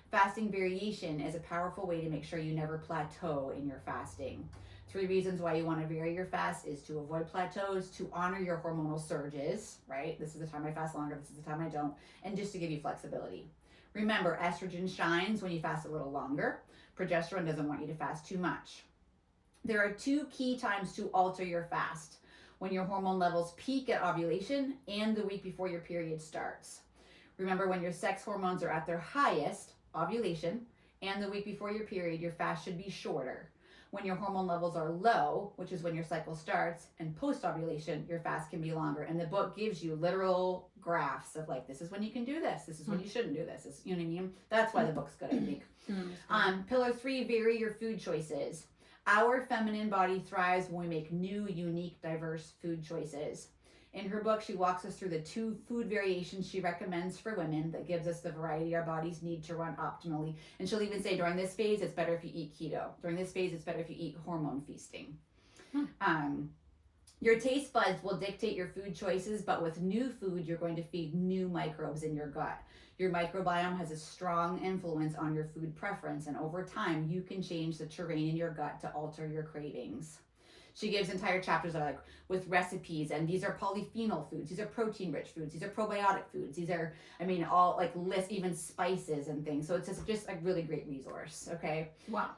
Fasting variation is a powerful way to make sure you never plateau in your fasting. 3 reasons why you want to vary your fast is to avoid plateaus, to honor your hormonal surges, right? This is the time I fast longer, this is the time I don't, and just to give you flexibility. Remember, estrogen shines when you fast a little longer. Progesterone doesn't want you to fast too much. There are 2 key times to alter your fast: when your hormone levels peak at ovulation and the week before your period starts. Remember, when your sex hormones are at their highest, ovulation, and the week before your period, your fast should be shorter. When your hormone levels are low, which is when your cycle starts, and post-ovulation, your fast can be longer. And the book gives you literal graphs of like, this is when you can do this, this is when you shouldn't do this. You know what I mean? That's why the book's good, I think. Pillar 3, vary your food choices. Our feminine body thrives when we make new, unique, diverse food choices. In her book, she walks us through the 2 food variations she recommends for women that gives us the variety our bodies need to run optimally. And she'll even say, during this phase, it's better if you eat keto. During this phase, it's better if you eat hormone feasting. Your taste buds will dictate your food choices, but with new food, you're going to feed new microbes in your gut. Your microbiome has a strong influence on your food preference, and over time, you can change the terrain in your gut to alter your cravings. She gives entire chapters that are like with recipes, and these are polyphenol foods, these are protein-rich foods, these are probiotic foods, these are, all like lists, even spices and things. So it's just a really great resource, okay? Wow.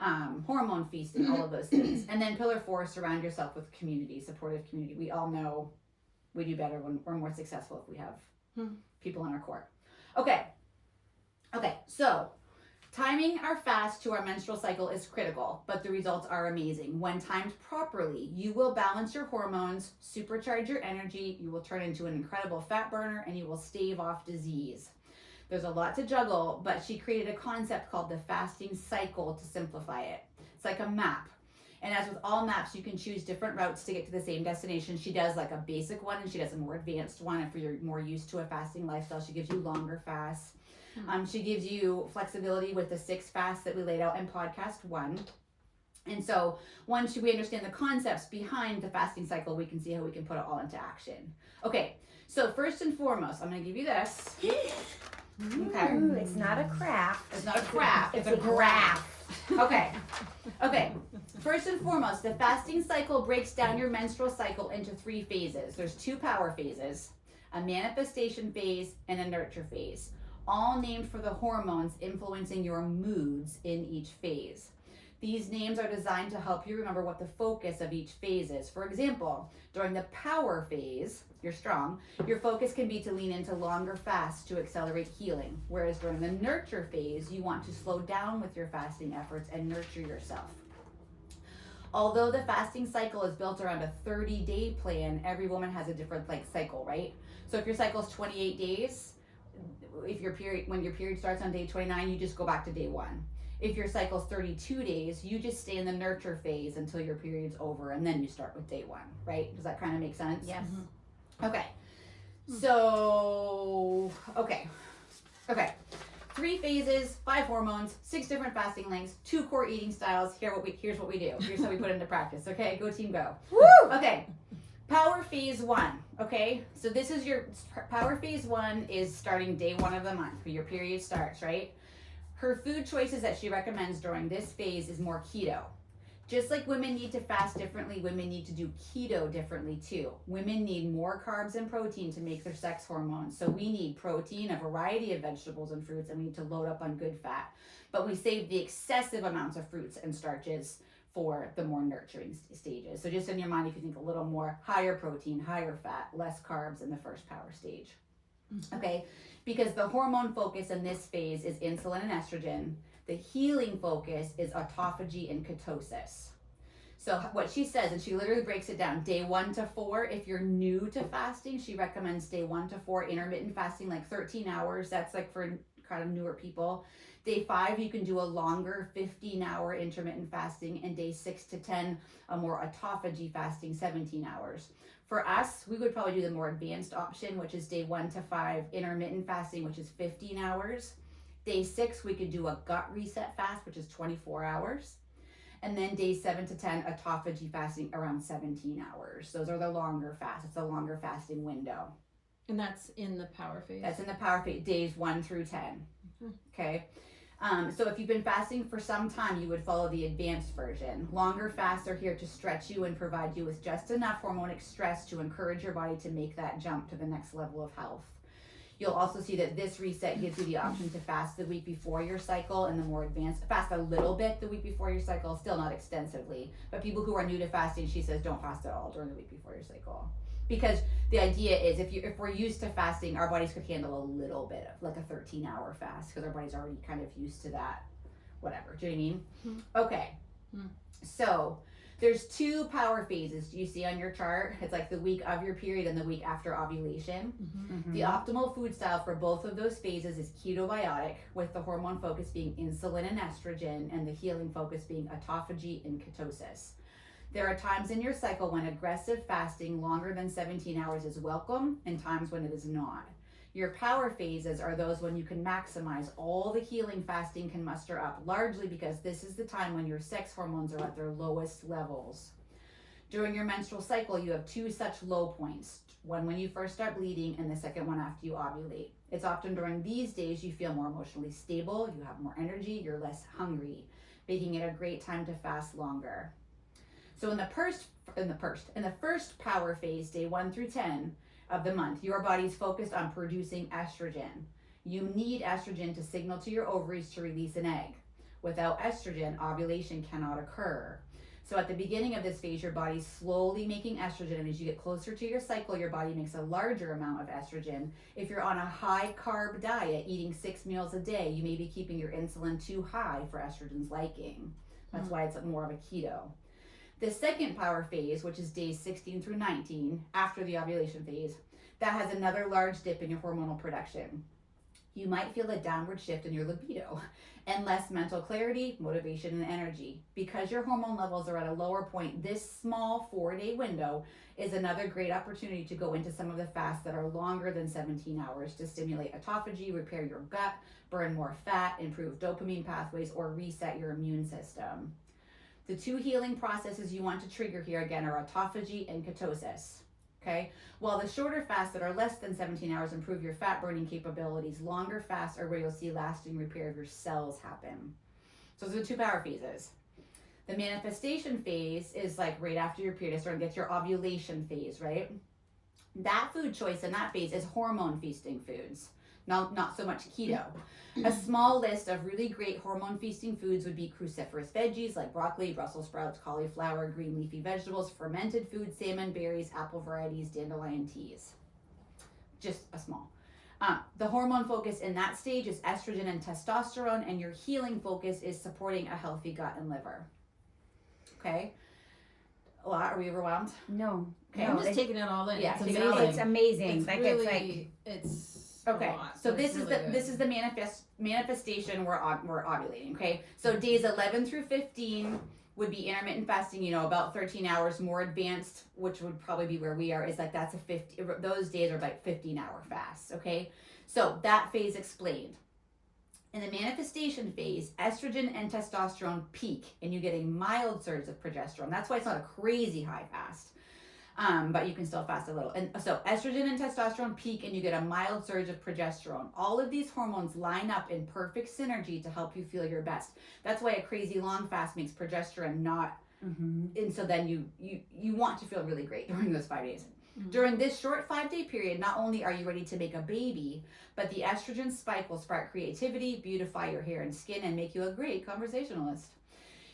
Hormone feasting, all of those things. And then pillar 4, surround yourself with community, supportive community. We all know we do better when we're more successful if we have people in our court. Okay, so timing our fast to our menstrual cycle is critical, but the results are amazing. When timed properly, you will balance your hormones, supercharge your energy, you will turn into an incredible fat burner, and you will stave off disease. There's a lot to juggle, but she created a concept called the fasting cycle to simplify it. It's like a map. And as with all maps, you can choose different routes to get to the same destination. She does like a basic one, and she does a more advanced one. If you're more used to a fasting lifestyle, she gives you longer fasts. She gives you flexibility with the 6 fasts that we laid out in podcast 1. And so once we understand the concepts behind the fasting cycle, we can see how we can put it all into action. Okay, so first and foremost, I'm going to give you this. Okay. Ooh, it's not a craft. It's not a craft, it's a graph. Okay. First and foremost, the fasting cycle breaks down your menstrual cycle into 3 phases. There's 2 power phases, a manifestation phase and a nurture phase, all named for the hormones influencing your moods in each phase. These names are designed to help you remember what the focus of each phase is. For example, during the power phase, you're strong, your focus can be to lean into longer fasts to accelerate healing. Whereas during the nurture phase, you want to slow down with your fasting efforts and nurture yourself. Although the fasting cycle is built around a 30-day plan, every woman has a different cycle, right? So if your cycle is 28 days, if when your period starts on day 29, you just go back to day 1. If your cycle's 32 days, you just stay in the nurture phase until your period's over, and then you start with day 1, right? Does that kind of make sense? Yes. Okay. So, okay. 3 phases, 5 hormones, 6 different fasting lengths, 2 core eating styles. Here's what we do. Here's how we put it into practice. Okay, go team, go. Woo! Okay. Power phase 1. Okay, so this is your power phase 1 is starting day 1 of the month. Your period starts, right? Her food choices that she recommends during this phase is more keto. Just like women need to fast differently, women need to do keto differently too. Women need more carbs and protein to make their sex hormones. So we need protein, a variety of vegetables and fruits, and we need to load up on good fat. But we save the excessive amounts of fruits and starches for the more nurturing stages. So just in your mind, if you think a little more higher protein, higher fat, less carbs in the first power stage. Okay, because the hormone focus in this phase is insulin and estrogen. The healing focus is autophagy and ketosis. So what she says, and she literally breaks it down, day 1 to 4, if you're new to fasting, she recommends day 1 to 4 intermittent fasting, like 13 hours. That's like for kind of newer people. Day 5, you can do a longer 15-hour intermittent fasting, and day 6 to 10, a more autophagy fasting, 17 hours. For us, we would probably do the more advanced option, which is day 1 to 5 intermittent fasting, which is 15 hours. Day 6, we could do a gut reset fast, which is 24 hours. And then day 7 to 10, autophagy fasting around 17 hours. Those are the longer fasts. It's a longer fasting window. And that's in the power phase? That's in the power phase, days 1 through 10. Okay. So if you've been fasting for some time, you would follow the advanced version. Longer fasts are here to stretch you and provide you with just enough hormonic stress to encourage your body to make that jump to the next level of health. You'll also see that this reset gives you the option to fast the week before your cycle, and the more advanced, fast a little bit the week before your cycle, still not extensively. But people who are new to fasting, she says, don't fast at all during the week before your cycle. Because the idea is if we're used to fasting, our bodies could handle a little bit of like a 13-hour fast because our body's already kind of used to that, whatever. Do you know what I mean? Okay. So there's 2 power phases. Do you see on your chart? It's like the week of your period and the week after ovulation. The optimal food style for both of those phases is ketobiotic, with the hormone focus being insulin and estrogen, and the healing focus being autophagy and ketosis. There are times in your cycle when aggressive fasting longer than 17 hours is welcome, and times when it is not. Your power phases are those when you can maximize all the healing fasting can muster up, largely because this is the time when your sex hormones are at their lowest levels. During your menstrual cycle, you have 2 such low points, one when you first start bleeding and the second one after you ovulate. It's often during these days you feel more emotionally stable, you have more energy, you're less hungry, making it a great time to fast longer. So in the first power phase, day 1 through 10 of the month, your body's focused on producing estrogen. You need estrogen to signal to your ovaries to release an egg. Without estrogen, ovulation cannot occur. So at the beginning of this phase, your body's slowly making estrogen, and as you get closer to your cycle, your body makes a larger amount of estrogen. If you're on a high carb diet, eating 6 meals a day, you may be keeping your insulin too high for estrogen's liking. That's why it's more of a keto. The second power phase, which is days 16 through 19, after the ovulation phase, that has another large dip in your hormonal production. You might feel a downward shift in your libido and less mental clarity, motivation, and energy. Because your hormone levels are at a lower point, this small 4-day window is another great opportunity to go into some of the fasts that are longer than 17 hours to stimulate autophagy, repair your gut, burn more fat, improve dopamine pathways, or reset your immune system. The 2 healing processes you want to trigger here again are autophagy and ketosis. Okay? While the shorter fasts that are less than 17 hours improve your fat burning capabilities, longer fasts are where you'll see lasting repair of your cells happen. So those are the 2 power phases. The manifestation phase is like right after your period, starting to get your ovulation phase, right? That food choice in that phase is hormone feasting foods. Not so much keto. A small list of really great hormone feasting foods would be cruciferous veggies like broccoli, Brussels sprouts, cauliflower, green leafy vegetables, fermented foods, salmon, berries, apple varieties, dandelion teas. Just a small. The hormone focus in that stage is estrogen and testosterone, and your healing focus is supporting a healthy gut and liver. Okay? A lot? Are we overwhelmed? No. Okay. I'm just taking it all in. Yeah, It's take it amazing. all in. It's amazing. It's like really, it's it's Okay, a lot. so it's this is really the good. this is the manifestation we're ovulating. Okay, so days 11 through 15 would be intermittent fasting. You know, about 13 hours. More advanced, which would probably be where we are, is like that's a 50. Those days are like 15-hour fasts. Okay, so that phase explained. In the manifestation phase, estrogen and testosterone peak, and you get a mild surge of progesterone. That's why it's not a crazy high fast. But you can still fast a little. And so estrogen and testosterone peak and you get a mild surge of progesterone. All of these hormones line up in perfect synergy to help you feel your best. That's why a crazy long fast makes progesterone not, and so then you want to feel really great during those 5 days. During this short 5-day period, not only are you ready to make a baby, but the estrogen spike will spark creativity, beautify your hair and skin, and make you a great conversationalist.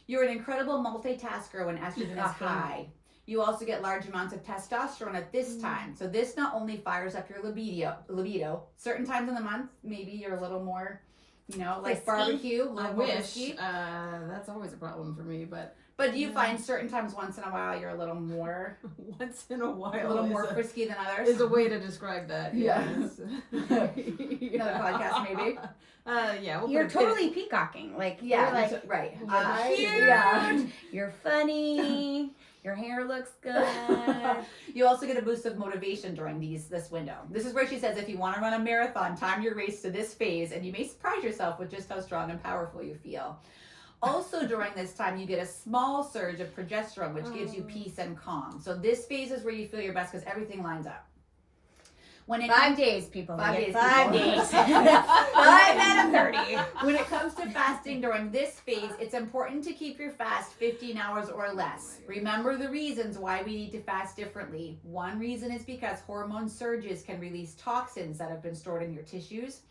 You're an incredible multitasker when estrogen is high. You also get large amounts of testosterone at this time. So this not only fires up your libido, certain times in the month, maybe you're a little more, you know, like Frisky. barbecue, a I little more wish. frisky. That's always a problem for me, but But do you find certain times once in a while you're a little more once in a while, frisky than others? is a way to describe that. Yeah. Yes. Another podcast, maybe. Yeah, we'll You're put a pin- totally peacocking. Like, Yeah, you're like, right. you're cute, Yeah. you're funny, your hair looks good. You also get a boost of motivation during this window. This is where she says if you want to run a marathon, time your race to this phase, and you may surprise yourself with just how strong and powerful you feel. Also during this time, you get a small surge of progesterone, which gives you peace and calm. So this phase is where you feel your best because everything lines up. When it 5 days, people. 5 We days, get 5 people. days. 5 out of 30. When it comes to fasting during this phase, it's important to keep your fast 15 hours or less. Remember the reasons why we need to fast differently. One reason is because hormone surges can release toxins that have been stored in your tissues.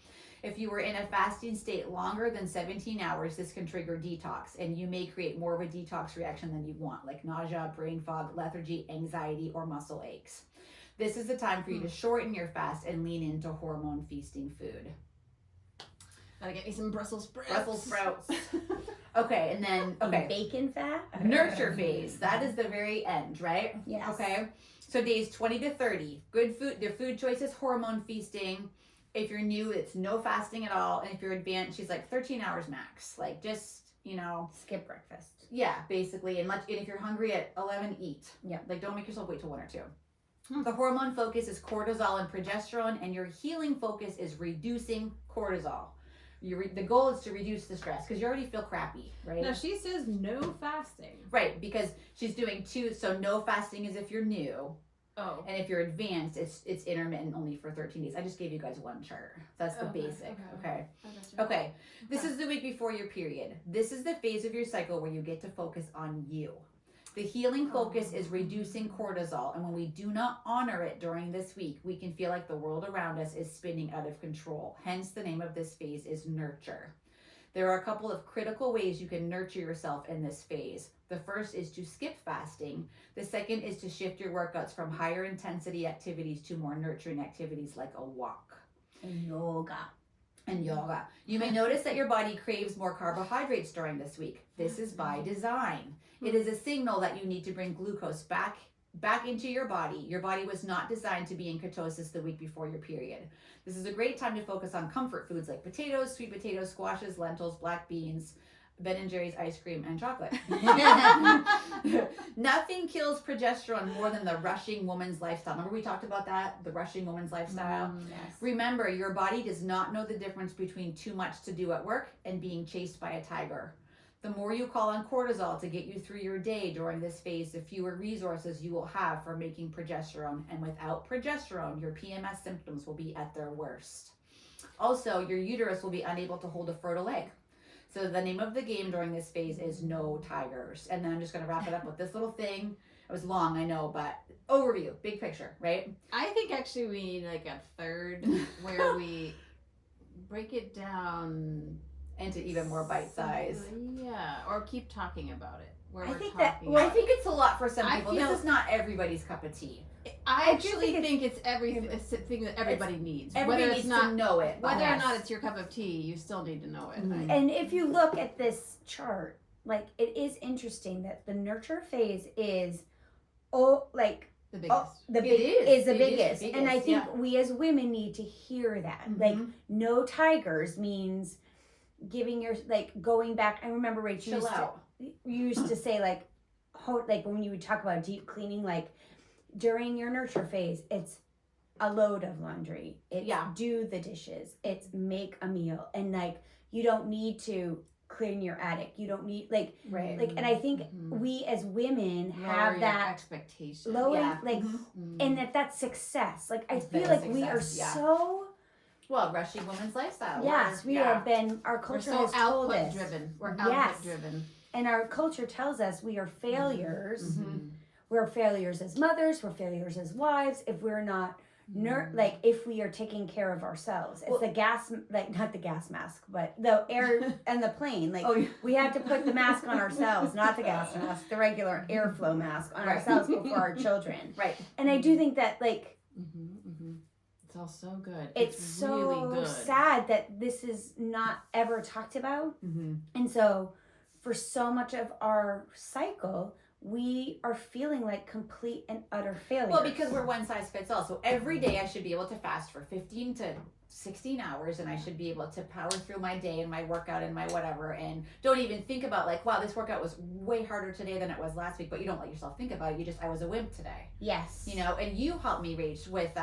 If you were in a fasting state longer than 17 hours, this can trigger detox, and you may create more of a detox reaction than you want, like nausea, brain fog, lethargy, anxiety, or muscle aches. This is the time for you to shorten your fast and lean into hormone feasting food. Gotta get me some Brussels sprouts. Brussels sprouts. Okay, and then, okay. Bacon fat. Nurture phase. That is the very end, right? Yes. Okay. So days 20 to 30. Good food. Their food choice is hormone feasting. If you're new, it's no fasting at all. And if you're advanced, she's like 13 hours max. Like just, you know. Skip breakfast. Yeah, basically. And if you're hungry at 11, eat. Yeah. Like don't make yourself wait till 1 or 2. The hormone focus is cortisol and progesterone, and your healing focus is reducing cortisol. The goal is to reduce the stress because you already feel crappy, right? Now she says no fasting. Right, because she's doing 2. So no fasting is if you're new, Oh. and if you're advanced, it's intermittent only for 13 days. I just gave you guys one chart. That's the Okay, basic. okay. Okay. Okay. This is the week before your period. This is the phase of your cycle where you get to focus on you. The healing focus is reducing cortisol, and when we do not honor it during this week, we can feel like the world around us is spinning out of control. Hence, the name of this phase is nurture. There are a couple of critical ways you can nurture yourself in this phase. The first is to skip fasting. The second is to shift your workouts from higher intensity activities to more nurturing activities like a walk. And yoga. And yoga. You may notice that your body craves more carbohydrates during this week. This is by design. It is a signal that you need to bring glucose back into your body. Your body was not designed to be in ketosis the week before your period. This is a great time to focus on comfort foods like potatoes, sweet potatoes, squashes, lentils, black beans, Ben & Jerry's ice cream, and chocolate. Nothing kills progesterone more than the rushing woman's lifestyle. Remember we talked about that? The rushing woman's lifestyle? Yes. Remember, your body does not know the difference between too much to do at work and being chased by a tiger. The more you call on cortisol to get you through your day during this phase, the fewer resources you will have for making progesterone. And without progesterone, your PMS symptoms will be at their worst. Also, your uterus will be unable to hold a fertile egg. So the name of the game during this phase is no tigers. And then I'm just going to wrap it up with this little thing. It was long, I know, but overview, big picture, right? I think actually we need like a third where we break it down Into even more bite size. Yeah, or keep talking about it. Where I we're think that- talking Well, I about think it's a lot for some I people. feel- This is not everybody's cup of tea. it. I actually think think it's everything. It's a thing that everybody needs. Everybody Whether needs it's not to know it. whether Yes. or not it's your cup of tea, you still need to know it. Mhm. And if you look at this chart, like it is interesting that the nurture phase is The biggest. the It big is. is the It is the biggest. And I biggest, think yeah. we as women need to hear that. Like, no tigers means giving your, like, going back. I remember Rachel Chill out. you used to say, like, like when you would talk about deep cleaning, like during your nurture phase, it's a load of laundry. It's do the dishes. It's make a meal. And like, you don't need to clean your attic. You don't need like, Right. like, and I think we as women Lower have your that expectation. lowering, Yeah. like, and that's success. Like, I It's feel very like we are success, yeah. so, Well, rushing women's lifestyle. yes, we have been, our We're culture so has told output us. driven. We're Yes. output driven. And our culture tells us we are failures. Mhm. We're failures as mothers. We're failures as wives if we're not like if we are taking care of ourselves. It's Well- the gas, like not the gas mask, but the air and the plane. Like Oh, yeah. we have to put the mask on ourselves, not the gas mask, the regular airflow mask on Right. ourselves before our children. Right. And I do think that like It's all so good. it's so really good. sad that this is not ever talked about. Mm-hmm. And so, for so much of our cycle, we are feeling like complete and utter failure. Well, because we're one size fits all. So every day I should be able to fast for 15 to 16 hours and I should be able to power through my day and my workout and my whatever and don't even think about like, wow, this workout was way harder today than it was last week, but you don't let yourself think about it. You just, I was a wimp today. yes, You know, and you helped me reach with,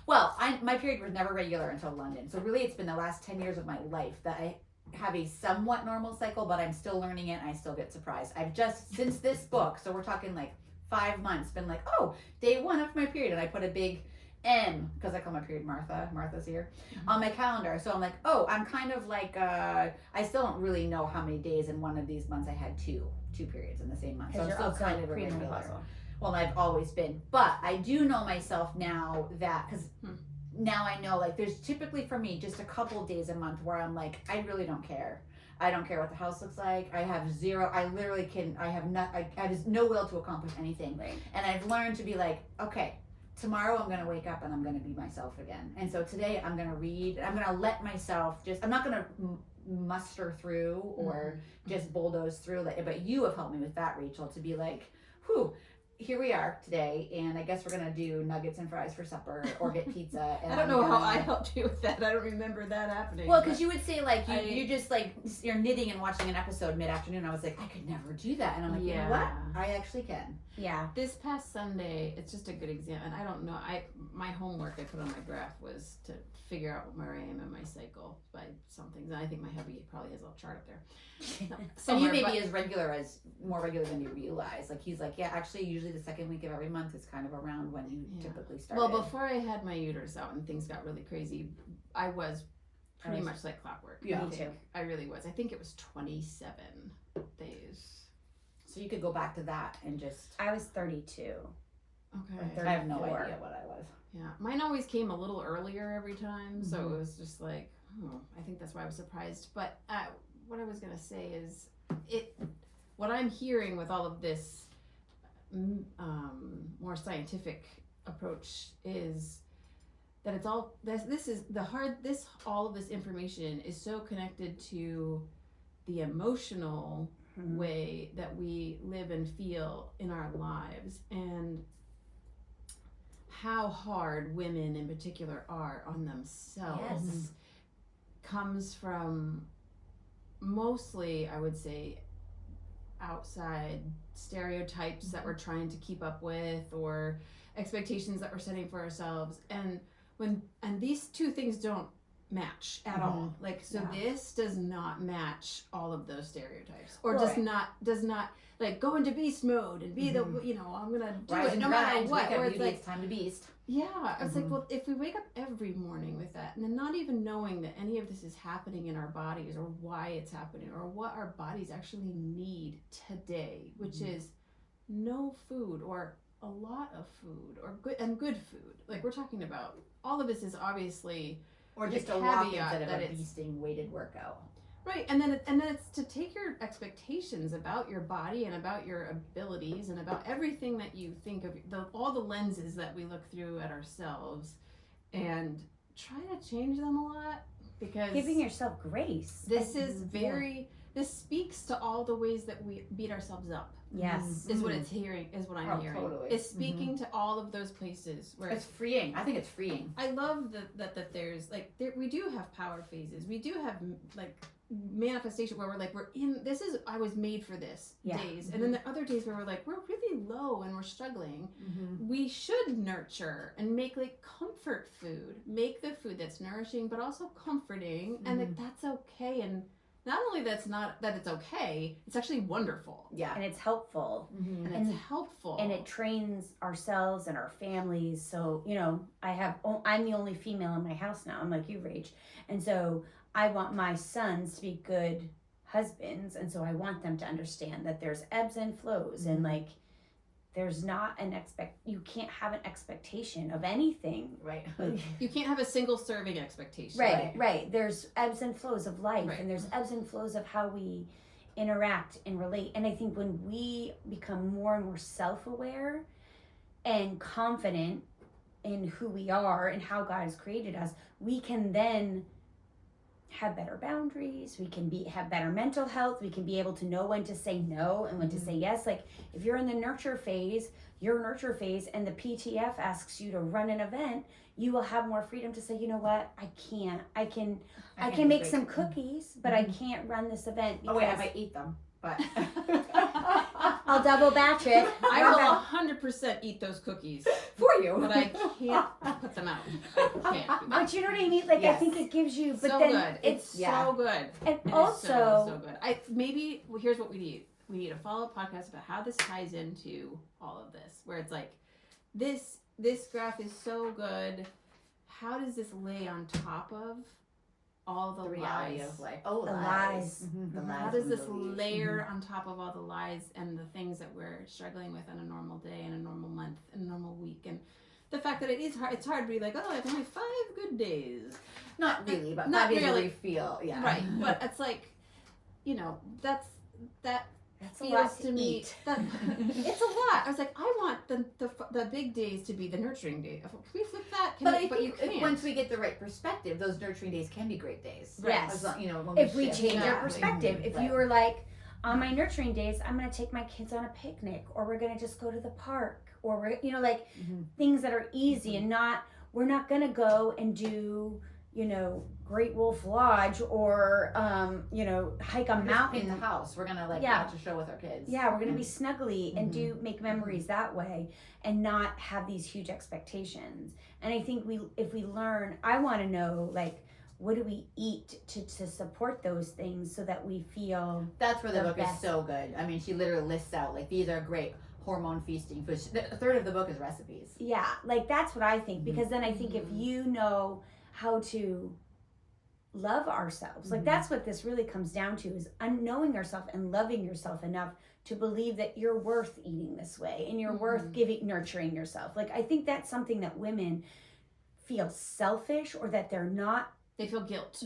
my period was never regular until London. So really it's been the last 10 years of my life that I have a somewhat normal cycle, but I'm still learning it and I still get surprised. I've just, since this book, so we're talking like 5 months, been like, oh, day 1 of my period. And I put a big M, because I call my period Martha's here, on my calendar. So I'm like, oh, I'm kind of like, I still don't really know how many days in one of these months I had two periods in the same month. So I'm you're still also kind of irregular. premenopausal. Well, I've always been, but I do know myself now that, because now I know, like, there's typically for me just a couple days a month where I'm like, I really don't care. I don't care what the house looks like. I have zero, I literally can, I have no will to accomplish anything. Right. And I've learned to be like, okay, tomorrow I'm going to wake up and I'm going to be myself again. And so today I'm going to read, I'm going to let myself just, I'm not going to muster through or just bulldoze through, but you have helped me with that, Rachel, to be like, whew, here we are today, and I guess we're gonna do nuggets and fries for supper or get pizza. And I don't know how I helped you with that. I don't remember that happening. Well, because you would say like I- you just like you're knitting and watching an episode mid-afternoon. I was like, I could never do that, and I'm like, you know what? I actually can. Yeah. This past Sunday, it's just a good example. And I don't know. My homework I put on my graph was to figure out where I am in my cycle by some things. And I think my hubby probably has a chart up there. So you Somewhere, may but- be more regular than you realize. Like he's like, yeah, actually, usually the second week of every month is kind of around when you typically start. Well, before I had my uterus out and things got really crazy, I was pretty much like clockwork. Yeah. I Me think. too. I really was. I think it was 27 days. So you could go back to that and just. I was 32. Okay. I have no 34. idea what I was. Yeah, mine always came a little earlier every time, so Mhm. it was just like, oh, I think that's why I was surprised. But what I was gonna say is, what I'm hearing with all of this more scientific approach is that it's all this is the hard this all of this information is so connected to the emotional way that we live and feel in our lives and how hard women in particular are on themselves Yes. comes from mostly, I would say, outside stereotypes that we're trying to keep up with or expectations that we're setting for ourselves, and these two things don't match at all. Like, so No. this does not match all of those stereotypes, or Right. does not like go into beast mode and be the I'm gonna do Rise it and no matter grind, what. wake up, Or it's beauty, like, it's time to beast. yeah, it's like, well, if we wake up every morning with that and then not even knowing that any of this is happening in our bodies or why it's happening or what our bodies actually need today, which is no food or a lot of food or good food. Like, we're talking about all of this is obviously Or the just a walk caveat instead of that a it's- beasting weighted workout. right, and then it's to take your expectations about your body and about your abilities and about everything that you think of, all the lenses that we look through at ourselves, and try to change them a lot, because Giving yourself grace. this is very this speaks to all the ways that we beat ourselves up. Yes. Is what it's hearing. Is what I'm Oh, hearing. totally. It's speaking to all of those places where It's freeing. I think it's freeing. I love that there's like we do have power phases. We do have like manifestation where we're like this is I was made for this days, and then the other days where we're like we're really low and we're struggling. We should nurture and make like comfort food. Make the food that's nourishing but also comforting, and like that's okay. And not only that it's okay, it's actually wonderful. Yeah. And it's helpful. And it's helpful. And it trains ourselves and our families. So, you know, I'm the only female in my house now. I'm like you, Rach. And so I want my sons to be good husbands. And so I want them to understand that there's ebbs and flows and like there's not you can't have an expectation of anything. Right. You can't have a single serving expectation. Right. There's ebbs and flows of life, Right. and there's ebbs and flows of how we interact and relate. And I think when we become more and more self-aware and confident in who we are and how God has created us, we can then have better boundaries. We can have better mental health. We can be able to know when to say no and when to say yes. Like if you're in the nurture phase, and the PTF asks you to run an event, you will have more freedom to say, you know what, I can't. I can make some cookies, but I can't run this event. Oh wait, I might eat them, but I'll double batch it. I will 100% eat those cookies, for you. but I can't put them out. I can't. But you know what I mean? Like, Yes. I think it gives you, but so then good. It's so good. and It is also, so good. Here's what we need. We need a follow-up podcast about how this ties into all of this, where it's like, this graph is so good. How does this lay on top of all the reality lies? of life. Oh, The lies. lies. The lies. How does we this believe. layer on top of all the lies and the things that we're struggling with on a normal day and a normal month and a normal week, and the fact that it's hard to be like, oh, I have only 5 good days. Not really, but Not not really. really. Feel, yeah. Right, but it's like, you know, that that's a feels lot to to me eat. that it's a lot. I was like, I want the big days to be the nurturing day. Can we flip that? But I you think can't. once we get the right perspective, those nurturing days can be great days. Yes. As long- you know, when If we shift. change our Exactly. perspective, if Right. you were like, on my nurturing days, I'm going to take my kids on a picnic, or we're going to just go to the park, or we're, you know, like things that are easy and we're not going to go and do, you know, Great Wolf Lodge or, you know, hike a Just mountain. in the house. We're gonna like Yeah. watch a show with our kids. Yeah, we're gonna be snuggly and make memories that way, and not have these huge expectations. And I think if we learn, I want to know, like, what do we eat to support those things so that we feel That's where the book best. is so good. I mean, she literally lists out like these are great hormone feasting foods. A third of the book is recipes. yeah, like that's what I think, because then I think if you know how to love ourselves, like that's what this really comes down to, is knowing yourself and loving yourself enough to believe that you're worth eating this way and you're worth nurturing yourself. Like I think that's something that women feel selfish, or that they're not they feel guilt.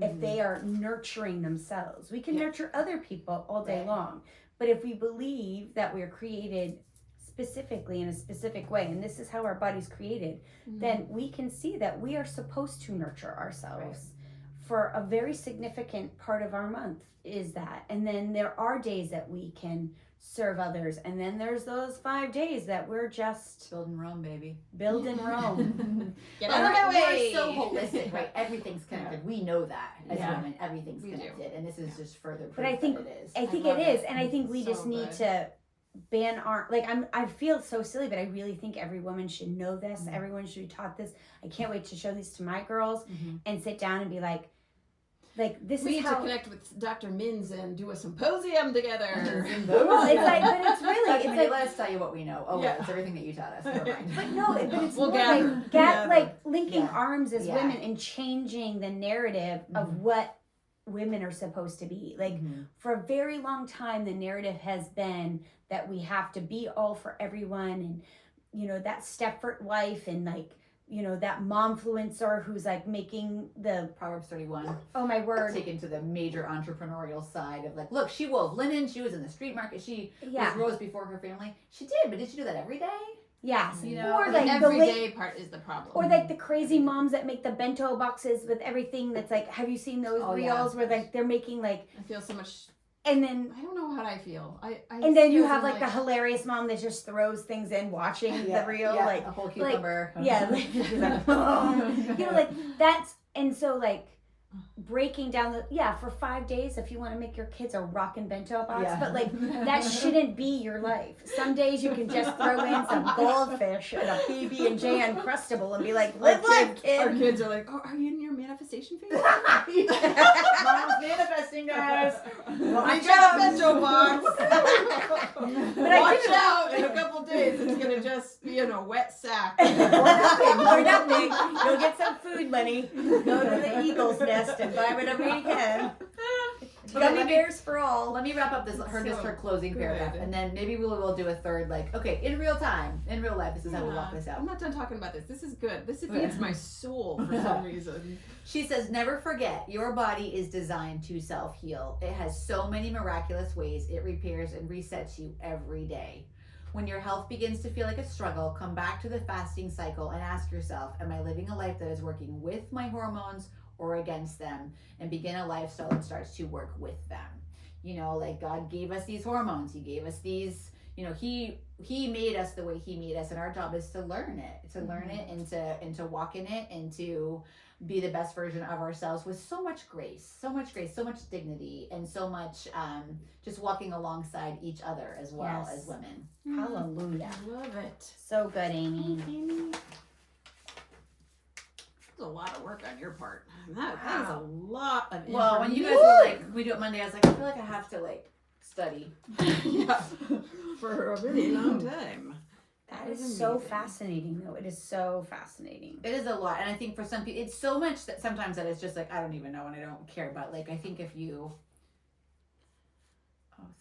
if they are nurturing themselves. We can Yeah. nurture other people all day Right. long, but if we believe that we're created specifically in a specific way, and this is how our body's created, then we can see that we are supposed to nurture ourselves for a very significant part of our month is that. And then there are days that we can serve others, and then there's those 5 days that we're just Building Rome, baby. building Rome. Get Well, out of my we're way. so holistic, right? Everything's connected. We know that as Yeah. women. Everything's We do. connected, and this is just further proof But I think that it is. I think love it is, it. and I think we So just need good. to ban our, like, I feel so silly, but I really think every woman should know this. Everyone should be taught this. I can't wait to show these to my girls and sit down and be like this We is need how. to connect with Dr. Mins and do a symposium together. Well, it's like, but it's really, That's it's funny. like, Let us tell you what we know. Oh, Yeah. well, it's everything that you taught us. Never mind. but no, but it's We'll more gather. like Gather. like linking Yeah. arms as Yeah. women and changing the narrative of what women are supposed to be. Like for a very long time, the narrative has been that we have to be all for everyone, and you know, that Stepford wife, and like, you know, that momfluencer who's like making the, Proverbs 31. oh my word, Taken to the major entrepreneurial side of like, look, she wove linen. She was in the street market. She was rose before her family. She did, but did she do that every day? Yes. You know, or The like the everyday part is the problem. or like the crazy moms that make the bento boxes with everything that's like, have you seen those Oh, reels yeah. where like they're making like, I feel so much. and then I don't know how I feel. and then you feel have so like the hilarious mom that just throws things in watching the reel, yeah, like a whole cucumber. yeah, like, she's like, you know, like that's, and so like breaking down for 5 days if you want to make your kids a rockin' bento box, Yeah. but like that shouldn't be your life. Some days you can just throw in some goldfish and a PB&J Uncrustable and be like, live life, Our kid. kids are like, oh, are you in your manifestation phase? Mom's manifesting, guys. I got a bento box. But I Watch do. out! In a couple days, it's gonna just be in a wet sack. or nothing. You'll get some food money. Go to the Eagle's Nest and buy whatever you can. Gummy bears for all. Let me wrap up this just her closing good. paragraph, and then maybe we'll do a third, like, okay, in real time, in real life, this is how we walk this out. I'm not done talking about this. This is good. This feeds my soul for some reason. She says, never forget, your body is designed to self-heal. It has so many miraculous ways it repairs and resets you every day. When your health begins to feel like a struggle, come back to the fasting cycle and ask yourself, am I living a life that is working with my hormones or against them? And begin a lifestyle that starts to work with them. You know, like God gave us these hormones. He gave us these, you know, he made us the way he made us, and our job is to learn it, and to walk in it, and to be the best version of ourselves with so much grace, so much dignity, and so much just walking alongside each other as well as women. Hallelujah. I love it. So good, Amy. That's a lot of work on your part. That is a lot of Well, when you guys information. were like, we do it Monday, I was like, I feel like I have to like study. Yeah, for a really long time. That was is so amazing. fascinating, though. It is so fascinating. It is a lot, and I think for some people, it's so much that sometimes that it's just like I don't even know and I don't care. But like I think if you,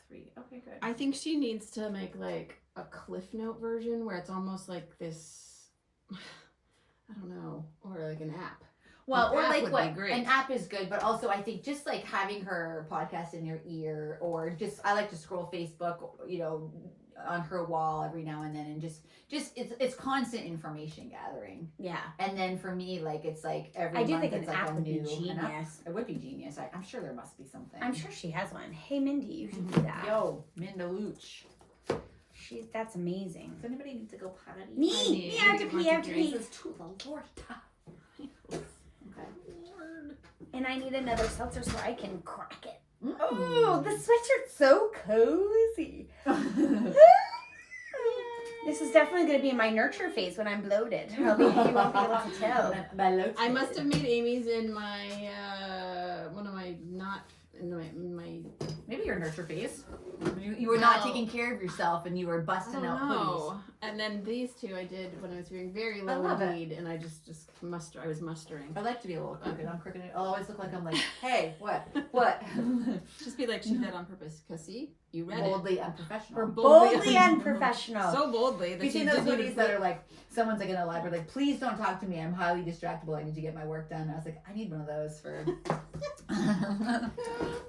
3, okay, good. I think she needs to make like a Cliff Note version where it's almost like this. I don't know, or like an app. Well, An or app like would what be great. an app is good, but also I think just like having her podcast in your ear, or just I like to scroll Facebook, you know, on her wall every now and then, and just it's constant information gathering. Yeah. And then for me, like it's like every I do month think it's an like app a would be new an app. genius. It would be genius. I'm sure there must be something. I'm sure she has one. Hey, Mindy, you should do that. Yo, Minda Luch. That's amazing. Does anybody need to go potty? Me! I need- Me, I have to I pee, want I to have to drink. pee. This is to the Lord. Okay. And I need another seltzer so I can crack it. Mm. Oh, the sweatshirt's so cozy. This is definitely going to be my nurture phase when I'm bloated. You won't be able to tell. I must have made Amy's in my one of my not in my Maybe your nurture phase. You were not No. taking care of yourself, and you were I busting don't out hoodies. know. And then these two I did when I was feeling very low love in it. need, and I I was mustering. I like to be a little crooked. I'm crooked. I'll always look like I'm like, hey, what? Just be like she did that on purpose. Cause see, you read Boldly it. unprofessional. Or Boldly unprofessional. So boldly that You she see those didn't even hoodies that are like, someone's like in the library, like, please don't talk to me. I'm highly distractible. I need to get my work done. And I was like, I need one of those for.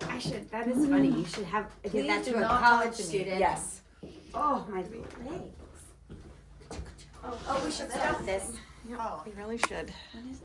I should. That is funny. You should have give Please that do to a not college talk to me. student. Yes. Oh, my legs. Oh, we should stop this. Oh, you really should.